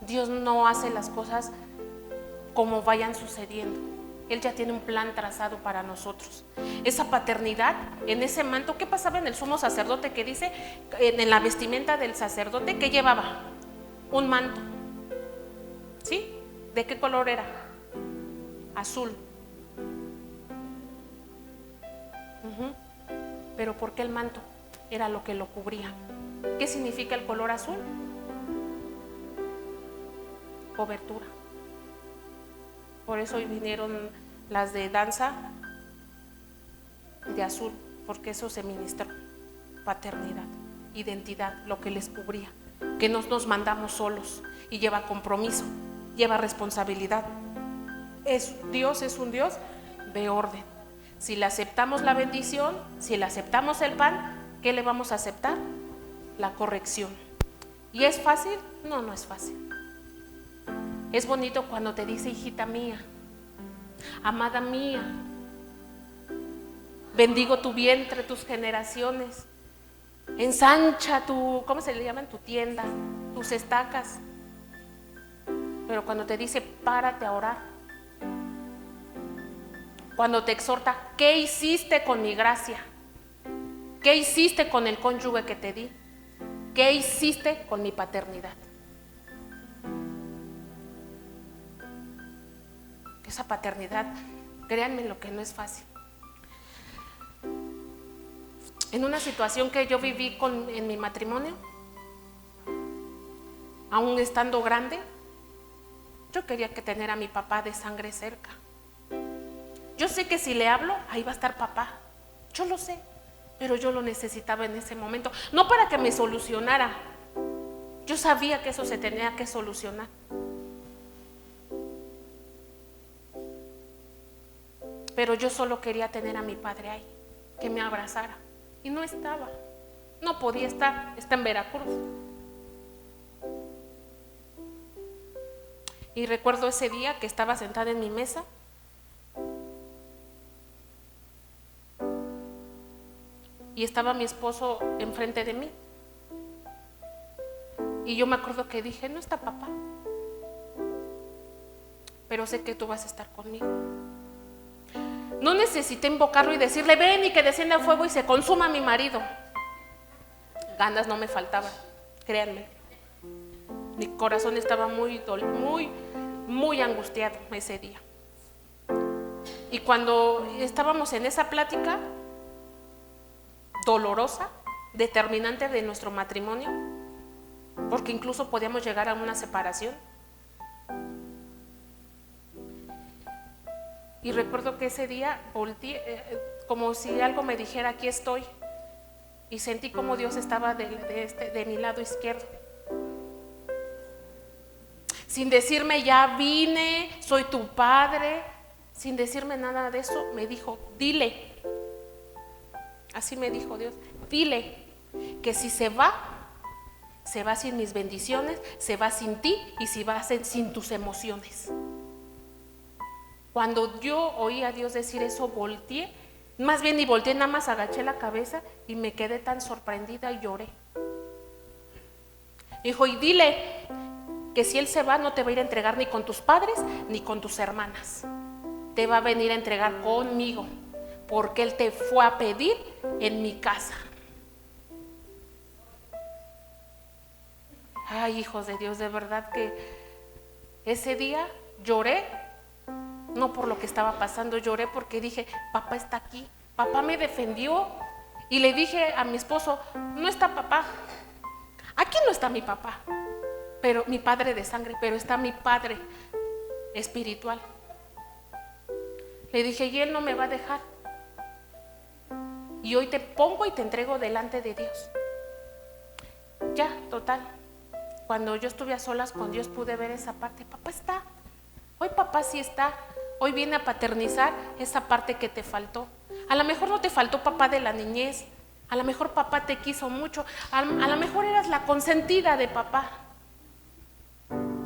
Dios no hace las cosas como vayan sucediendo. Él ya tiene un plan trazado para nosotros. Esa paternidad, en ese manto, ¿qué pasaba en el sumo sacerdote? Que dice, en la vestimenta del sacerdote, ¿qué llevaba? Un manto. ¿Sí? ¿De qué color era? Azul. Pero ¿por qué el manto? Era lo que lo cubría. ¿Qué significa el color azul? Cobertura. Por eso hoy vinieron las de danza de azul, porque eso se ministró. Paternidad, identidad, lo que les cubría. Que no nos mandamos solos, y lleva compromiso, lleva responsabilidad. Dios es un Dios de orden. Si le aceptamos la bendición, si le aceptamos el pan, ¿qué le vamos a aceptar? La corrección. ¿Y es fácil? No, no es fácil. Es bonito cuando te dice, hijita mía, amada mía, bendigo tu vientre, tus generaciones, ensancha tu, ¿cómo se le llaman? Tu tienda, tus estacas. Pero cuando te dice, párate a orar, cuando te exhorta, ¿qué hiciste con mi gracia? ¿Qué hiciste con el cónyuge que te di? ¿Qué hiciste con mi paternidad? Esa paternidad, créanme lo que no es fácil. En una situación que yo viví en mi matrimonio, aún estando grande, yo quería que tener a mi papá de sangre cerca. Yo sé que si le hablo, ahí va a estar papá. Yo lo sé, pero yo lo necesitaba en ese momento. No para que me solucionara. Yo sabía que eso se tenía que solucionar. Pero yo solo quería tener a mi padre ahí, que me abrazara. Y no estaba, no podía estar, está en Veracruz. Y recuerdo ese día que estaba sentada en mi mesa y estaba mi esposo enfrente de mí. Y yo me acuerdo que dije, no está papá, pero sé que tú vas a estar conmigo. No necesité invocarlo y decirle, ven y que descienda fuego y se consuma mi marido. ganas no me faltaban, créanme. Mi corazón estaba muy angustiado ese día. Y cuando estábamos en esa plática dolorosa, determinante de nuestro matrimonio, porque incluso podíamos llegar a una separación, y recuerdo que ese día volteé, como si algo me dijera, aquí estoy, y sentí como Dios estaba de mi lado izquierdo, sin decirme ya vine, soy tu padre, sin decirme nada de eso. Me dijo, dile, así me dijo Dios, dile que si se va sin mis bendiciones, se va sin ti y si va sin tus emociones. Cuando yo oí a Dios decir eso, volteé, más bien ni volteé, nada más agaché la cabeza y me quedé tan sorprendida y lloré. Dijo, y dile que si él se va, no te va a ir a entregar ni con tus padres ni con tus hermanas, te va a venir a entregar conmigo, porque él te fue a pedir en mi casa. Ay, hijos de Dios, de verdad que ese día lloré, no por lo que estaba pasando, lloré porque dije, papá está aquí, papá me defendió. Y le dije a mi esposo, no está papá, aquí no está mi papá, pero mi padre de sangre, pero está mi padre espiritual. Le dije, y él no me va a dejar. Y hoy te pongo y te entrego delante de Dios. Ya, total. Cuando yo estuve a solas con Dios pude ver esa parte. Papá está. Hoy papá sí está. Hoy viene a paternizar esa parte que te faltó. A lo mejor no te faltó papá de la niñez. A lo mejor papá te quiso mucho. A lo mejor eras la consentida de papá.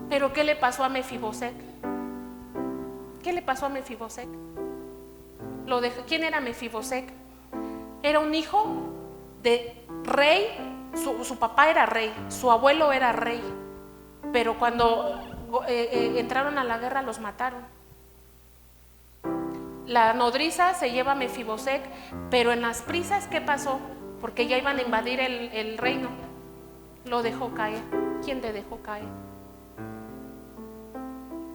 Pero ¿qué le pasó a Mefibosec? ¿Qué le pasó a Mefibosec? ¿Quién era Mefibosec? Era un hijo de rey. Su papá era rey, su abuelo era rey, pero cuando entraron a la guerra los mataron. La nodriza se lleva a Mefibosec, pero en las prisas, ¿qué pasó? Porque ya iban a invadir el reino, lo dejó caer. ¿Quién te dejó caer?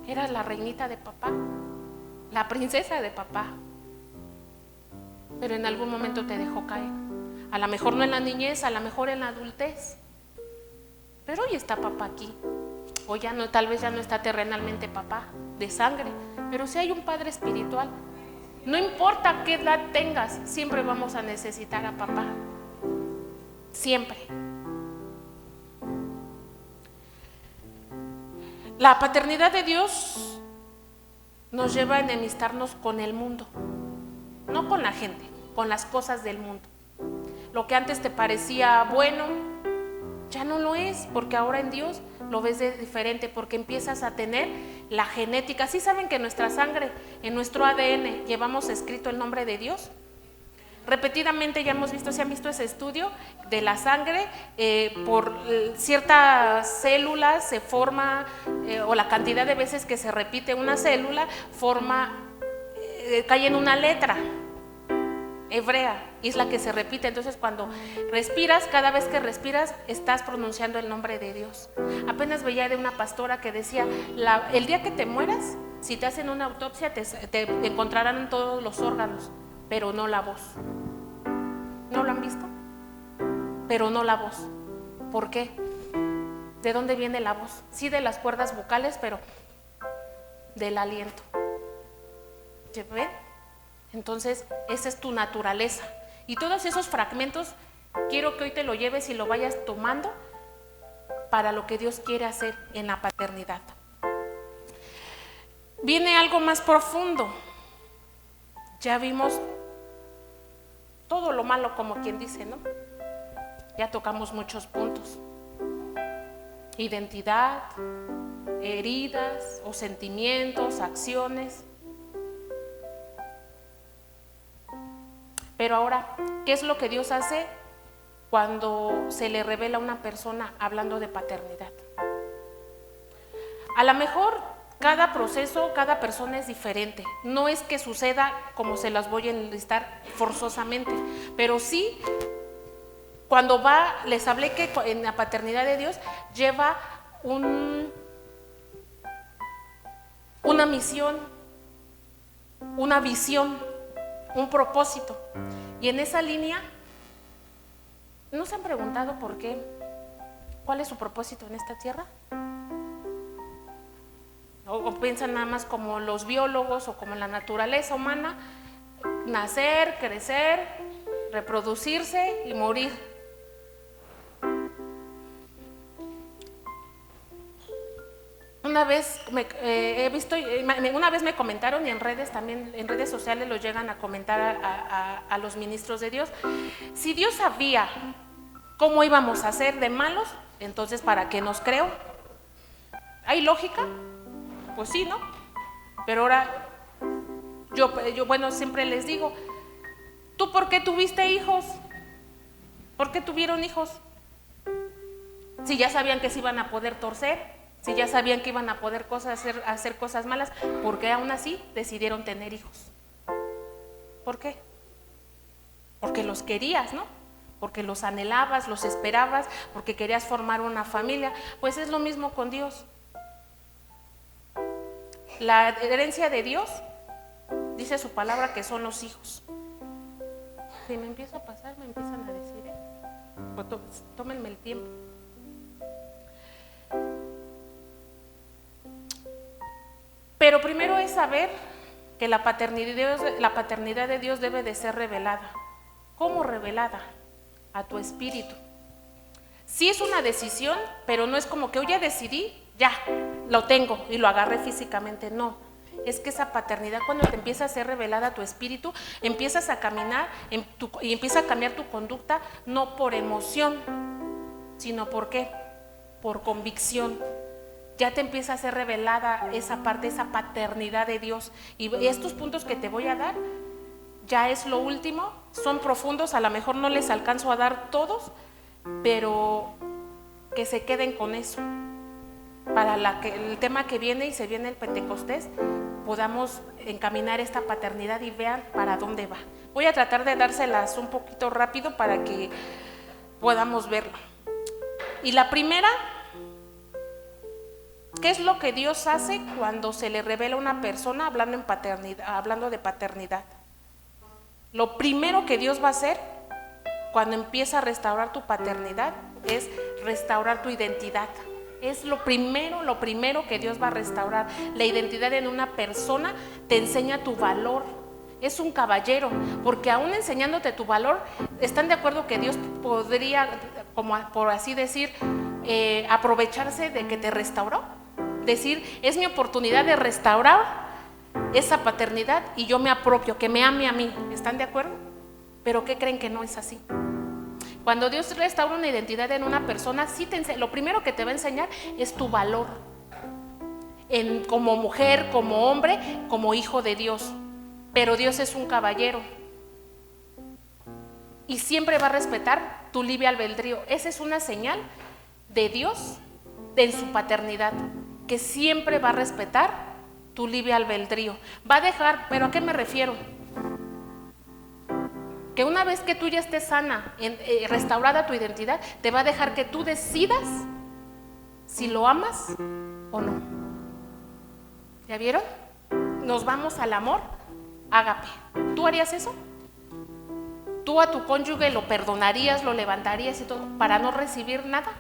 Era la reinita de papá, la princesa de papá, pero en algún momento te dejó caer. A lo mejor no en la niñez, a lo mejor en la adultez, pero hoy está papá aquí. O ya no, tal vez ya no está terrenalmente papá de sangre, pero si hay un padre espiritual. No importa qué edad tengas, siempre vamos a necesitar a papá, siempre. La paternidad de Dios nos lleva a enemistarnos con el mundo, no con la gente, con las cosas del mundo. Lo que antes te parecía bueno, ya no lo es, porque ahora en Dios lo ves de diferente, porque empiezas a tener la genética. ¿Sí saben que en nuestra sangre, en nuestro ADN, llevamos escrito el nombre de Dios? Repetidamente ya hemos visto, se han visto ese estudio de la sangre, por ciertas células se forma, o la cantidad de veces que se repite una célula, cae en una letra hebrea, y es la que se repite. Entonces cuando respiras, cada vez que respiras estás pronunciando el nombre de Dios. Apenas veía de una pastora que decía, el día que te mueras, si te hacen una autopsia te encontrarán todos los órganos, pero no la voz. ¿No lo han visto? Pero no la voz. ¿Por qué? ¿De dónde viene la voz? Sí, de las cuerdas vocales, pero del aliento. ¿Ven? Entonces, esa es tu naturaleza. Y todos esos fragmentos, quiero que hoy te lo lleves y lo vayas tomando para lo que Dios quiere hacer en la paternidad. Viene algo más profundo. Ya vimos todo lo malo, como quien dice, ¿no? Ya tocamos muchos puntos. Identidad, heridas o sentimientos, acciones. Pero ahora, ¿qué es lo que Dios hace cuando se le revela a una persona hablando de paternidad? A lo mejor cada proceso, cada persona es diferente. No es que suceda como se las voy a enlistar forzosamente, pero sí Cuando les hablé que en la paternidad de Dios lleva una misión, una visión, un propósito. Y en esa línea, ¿no se han preguntado por qué? ¿Cuál es su propósito en esta tierra? O piensan nada más como los biólogos o como la naturaleza humana: nacer, crecer, reproducirse y morir. Una vez una vez me comentaron, y en redes también, en redes sociales lo llegan a comentar a los ministros de Dios: si Dios sabía cómo íbamos a ser de malos, entonces ¿para qué nos creó? ¿Hay lógica? Pues sí, ¿no? Pero ahora yo bueno, siempre les digo: ¿tú por qué tuviste hijos? ¿Por qué tuvieron hijos? Si ya sabían que se iban a poder torcer, si ya sabían que iban a poder hacer cosas malas, ¿por qué aún así decidieron tener hijos? ¿Por qué? Porque los querías, ¿no? Porque los anhelabas, los esperabas, porque querías formar una familia. Pues es lo mismo con Dios. La herencia de Dios, dice su palabra, que son los hijos. Si me empiezo a pasar, me empiezan a decir, pues tómenme el tiempo. Pero primero es saber que la paternidad de Dios debe de ser revelada. ¿Cómo revelada? A tu espíritu. Sí es una decisión, pero no es como que hoy ya decidí, ya, lo tengo y lo agarré físicamente. No, es que esa paternidad, cuando te empieza a ser revelada a tu espíritu, empiezas a caminar y empieza a cambiar tu conducta, no por emoción, sino ¿por qué? Por convicción. Ya te empieza a ser revelada esa parte, esa paternidad de Dios. Y estos puntos que te voy a dar, ya es lo último, son profundos, a lo mejor no les alcanzo a dar todos, pero que se queden con eso. Para el tema que viene, y se viene el Pentecostés, podamos encaminar esta paternidad y vean para dónde va. Voy a tratar de dárselas un poquito rápido para que podamos verlo. Y la primera, ¿qué es lo que Dios hace cuando se le revela a una persona hablando de paternidad? Lo primero que Dios va a hacer cuando empieza a restaurar tu paternidad es restaurar tu identidad. Es lo primero que Dios va a restaurar. La identidad en una persona te enseña tu valor. Es un caballero, porque aún enseñándote tu valor, ¿están de acuerdo que Dios podría, como por así decir, aprovecharse de que te restauró? Decir, es mi oportunidad de restaurar esa paternidad y yo me apropio, que me ame a mí. ¿Están de acuerdo? Pero ¿qué creen? Que no es así. Cuando Dios restaura una identidad en una persona, sí lo primero que te va a enseñar es tu valor, como mujer, como hombre, como hijo de Dios. Pero Dios es un caballero y siempre va a respetar tu libre albedrío. Esa es una señal de Dios en su paternidad, que siempre va a respetar tu libre albedrío. Va a dejar, ¿pero a qué me refiero? Que una vez que tú ya estés sana, restaurada tu identidad, te va a dejar que tú decidas si lo amas o no. ¿Ya vieron? Nos vamos al amor ágape. ¿Tú harías eso? ¿Tú a tu cónyuge lo perdonarías, lo levantarías y todo para no recibir nada?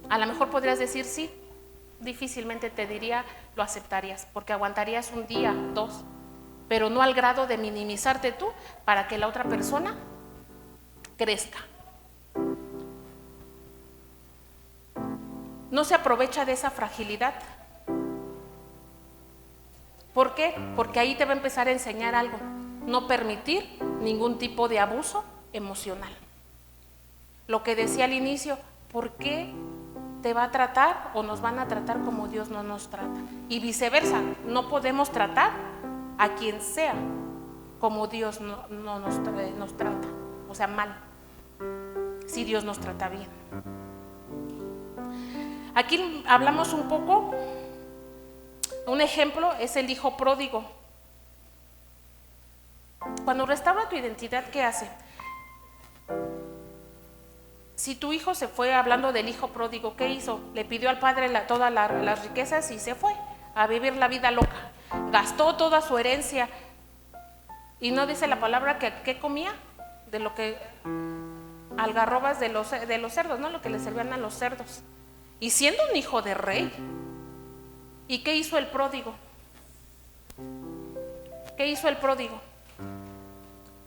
A lo mejor podrías decir sí. Difícilmente te diría lo aceptarías, porque aguantarías un día, 2, pero no al grado de minimizarte tú para que la otra persona crezca. No se aprovecha de esa fragilidad. ¿Por qué? Porque ahí te va a empezar a enseñar algo: no permitir ningún tipo de abuso emocional. Lo que decía al inicio, ¿por qué te va a tratar o nos van a tratar como Dios no nos trata? Y viceversa, no podemos tratar a quien sea como Dios no nos trata, o sea, mal, si Dios nos trata bien. Aquí hablamos un poco, un ejemplo es el hijo pródigo. Cuando restaura tu identidad, ¿qué hace? Si tu hijo se fue, hablando del hijo pródigo, ¿qué hizo? Le pidió al padre todas las riquezas y se fue a vivir la vida loca. Gastó toda su herencia. Y no dice la palabra que ¿qué comía? De lo que algarrobas de los cerdos, ¿no? Lo que le servían a los cerdos. Y siendo un hijo de rey. ¿Y qué hizo el pródigo? ¿Qué hizo el pródigo?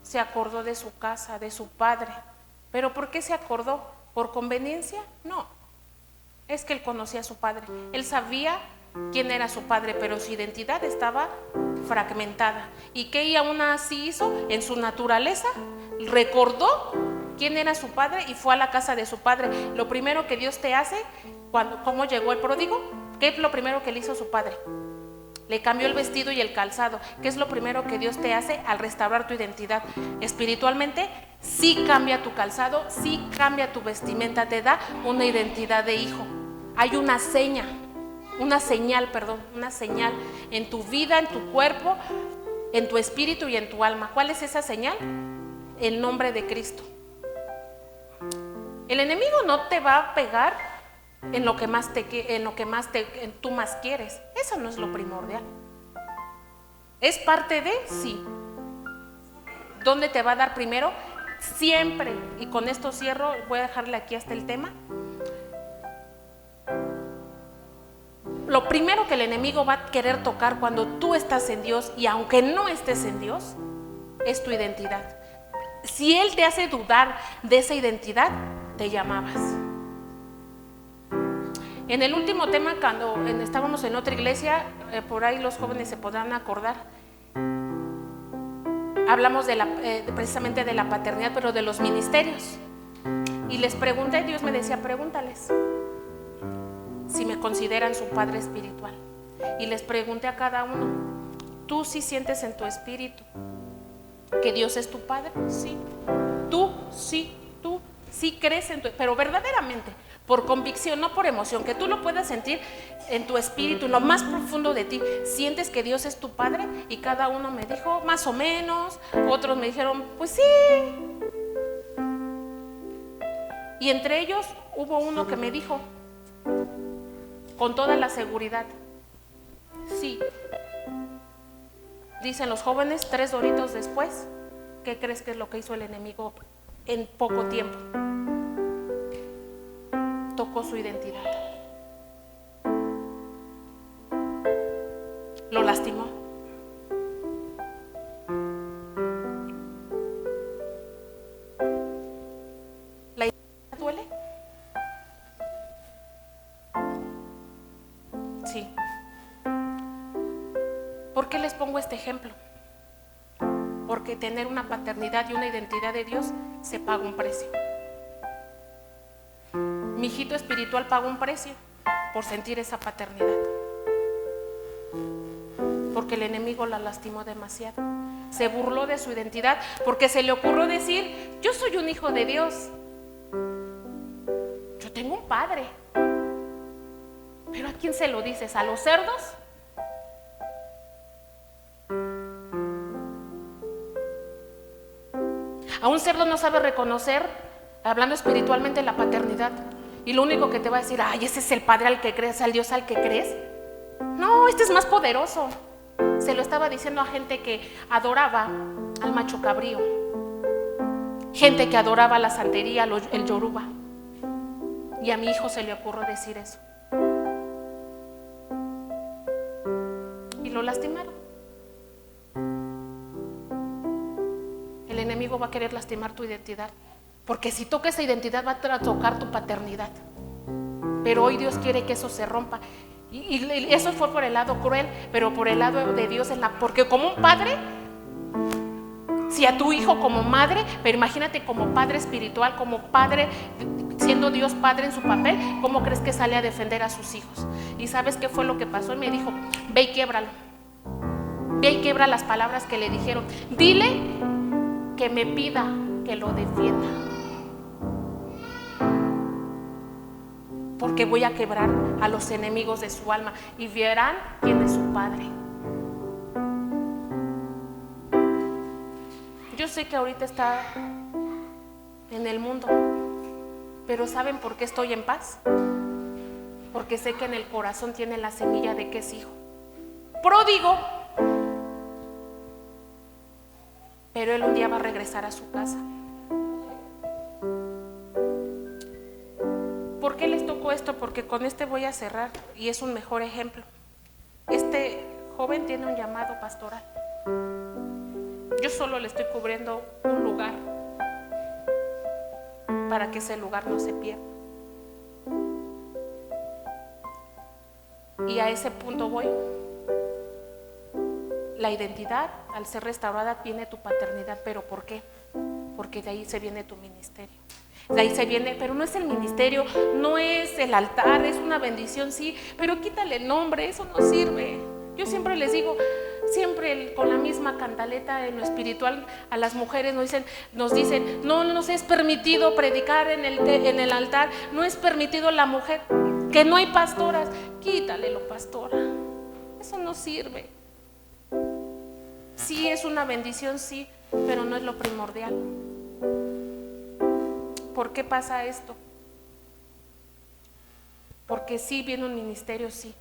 Se acordó de su casa, de su padre. ¿Pero por qué se acordó? ¿Por conveniencia? No. Es que él conocía a su padre. Él sabía quién era su padre, pero su identidad estaba fragmentada. ¿Y qué aún así hizo? En su naturaleza recordó quién era su padre y fue a la casa de su padre. Lo primero que Dios te hace, ¿cómo llegó el pródigo? ¿Qué es lo primero que le hizo su padre? Le cambió el vestido y el calzado. ¿Qué es lo primero que Dios te hace al restaurar tu identidad? Espiritualmente, sí cambia tu calzado, sí cambia tu vestimenta, te da una identidad de hijo. Hay una señal en tu vida, en tu cuerpo, en tu espíritu y en tu alma. ¿Cuál es esa señal? El nombre de Cristo. El enemigo no te va a pegar en lo que tú más quieres. Eso no es lo primordial. ¿Es parte de? Sí. ¿Dónde te va a dar primero? Siempre, y con esto cierro, voy a dejarle aquí hasta el tema. Lo primero que el enemigo va a querer tocar cuando tú estás en Dios, y aunque no estés en Dios, es tu identidad. Si él te hace dudar de esa identidad, te llamabas. En el último tema, cuando estábamos en otra iglesia, por ahí los jóvenes se podrán acordar, hablamos precisamente de la paternidad, pero de los ministerios. Y les pregunté, Dios me decía, pregúntales si me consideran su padre espiritual. Y les pregunté a cada uno, ¿tú sí sientes en tu espíritu que Dios es tu padre? Sí. Tú sí crees en pero verdaderamente, por convicción, no por emoción, que tú lo puedas sentir en tu espíritu, en lo más profundo de ti. ¿Sientes que Dios es tu padre? Y cada uno me dijo, más o menos. Otros me dijeron, pues sí. Y entre ellos hubo uno que me dijo, con toda la seguridad, sí. Dicen los jóvenes, 3 doritos después, ¿qué crees que es lo que hizo el enemigo en poco tiempo? Tocó su identidad. Lo lastimó. ¿La identidad duele? Sí. ¿Por qué les pongo este ejemplo? Porque tener una paternidad y una identidad de Dios se paga un precio. Mi hijito espiritual pagó un precio por sentir esa paternidad, porque el enemigo la lastimó demasiado. Se burló de su identidad porque se le ocurrió decir, yo soy un hijo de Dios, yo tengo un padre. ¿Pero a quién se lo dices? ¿A los cerdos? A un cerdo no sabe reconocer, hablando espiritualmente, la paternidad. Y lo único que te va a decir, ay, ese es el padre al que crees, al Dios al que crees. No, este es más poderoso. Se lo estaba diciendo a gente que adoraba al macho cabrío, gente que adoraba la santería, el yoruba. Y a mi hijo se le ocurrió decir eso. Y lo lastimaron. El enemigo va a querer lastimar tu identidad, porque si toca esa identidad va a tocar tu paternidad. Pero hoy Dios quiere que eso se rompa. Y eso fue por el lado cruel, pero por el lado de Dios, porque como un padre, si a tu hijo como madre, pero imagínate como padre espiritual, como padre, siendo Dios padre en su papel, ¿cómo crees que sale a defender a sus hijos? ¿Y sabes qué fue lo que pasó? Y me dijo, ve y quiebralo. Ve y quiebra las palabras que le dijeron. Dile que me pida que lo defienda, porque voy a quebrar a los enemigos de su alma y verán quién es su padre. Yo sé que ahorita está en el mundo, Pero ¿saben por qué estoy en paz? Porque sé que en el corazón tiene la semilla de que es hijo pródigo, pero él un día va a regresar a su casa. ¿Por qué les tocó esto? Porque con este voy a cerrar y es un mejor ejemplo. Este joven tiene un llamado pastoral. Yo solo le estoy cubriendo un lugar para que ese lugar no se pierda. Y a ese punto voy. La identidad, al ser restaurada, viene tu paternidad. ¿Pero por qué? Porque de ahí se viene tu ministerio. De ahí se viene, pero no es el ministerio, no es el altar, es una bendición, sí, pero quítale el nombre, eso no sirve. Yo siempre les digo, siempre con la misma cantaleta en lo espiritual, a las mujeres nos dicen, no nos es permitido predicar en el altar, no es permitido la mujer, que no hay pastoras. Quítale lo pastora, eso no sirve. Sí es una bendición, sí, pero no es lo primordial. ¿Por qué pasa esto? Porque sí viene un ministerio, sí,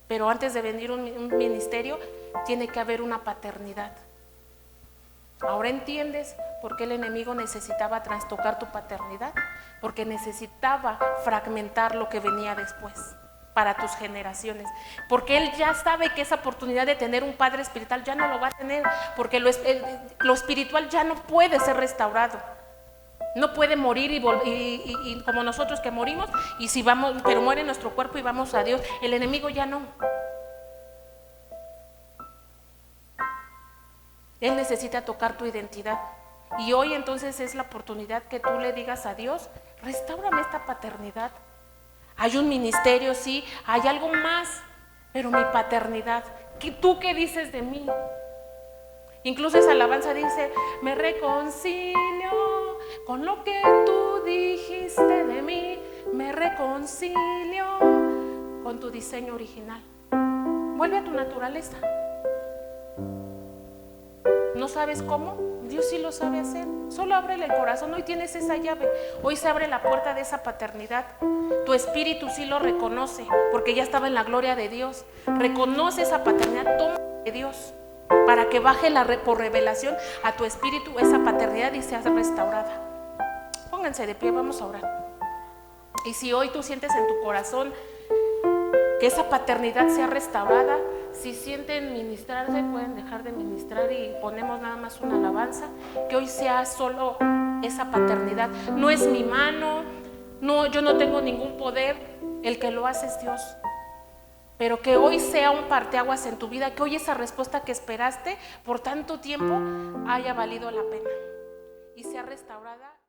pero antes de venir un ministerio tiene que haber una paternidad. Ahora entiendes por qué el enemigo necesitaba trastocar tu paternidad, porque necesitaba fragmentar lo que venía después para tus generaciones, porque él ya sabe que esa oportunidad de tener un padre espiritual ya no lo va a tener, porque lo espiritual ya no puede ser restaurado. No puede morir y como nosotros que morimos y si vamos, pero muere nuestro cuerpo y vamos a Dios. El enemigo ya no. Él necesita tocar tu identidad. Y hoy entonces es la oportunidad que tú le digas a Dios, restáurame esta paternidad. Hay un ministerio, sí, hay algo más, pero mi paternidad, ¿tú qué dices de mí? Incluso esa alabanza dice, me reconcilio con lo que tú dijiste de mí, me reconcilio con tu diseño original. Vuelve a tu naturaleza. ¿No sabes cómo? Dios sí lo sabe hacer. Solo ábrele el corazón. Hoy tienes esa llave. Hoy se abre la puerta de esa paternidad. Tu espíritu sí lo reconoce, porque ya estaba en la gloria de Dios. Reconoce esa paternidad. Toma de Dios para que baje por revelación a tu espíritu esa paternidad y sea restaurada. Pónganse de pie, vamos a orar. Y si hoy tú sientes en tu corazón que esa paternidad sea restaurada, si sienten ministrarse, pueden dejar de ministrar y ponemos nada más una alabanza. Que hoy sea solo esa paternidad. No es mi mano, no, yo no tengo ningún poder, el que lo hace es Dios. Pero que hoy sea un parteaguas en tu vida, que hoy esa respuesta que esperaste por tanto tiempo haya valido la pena y sea restaurada.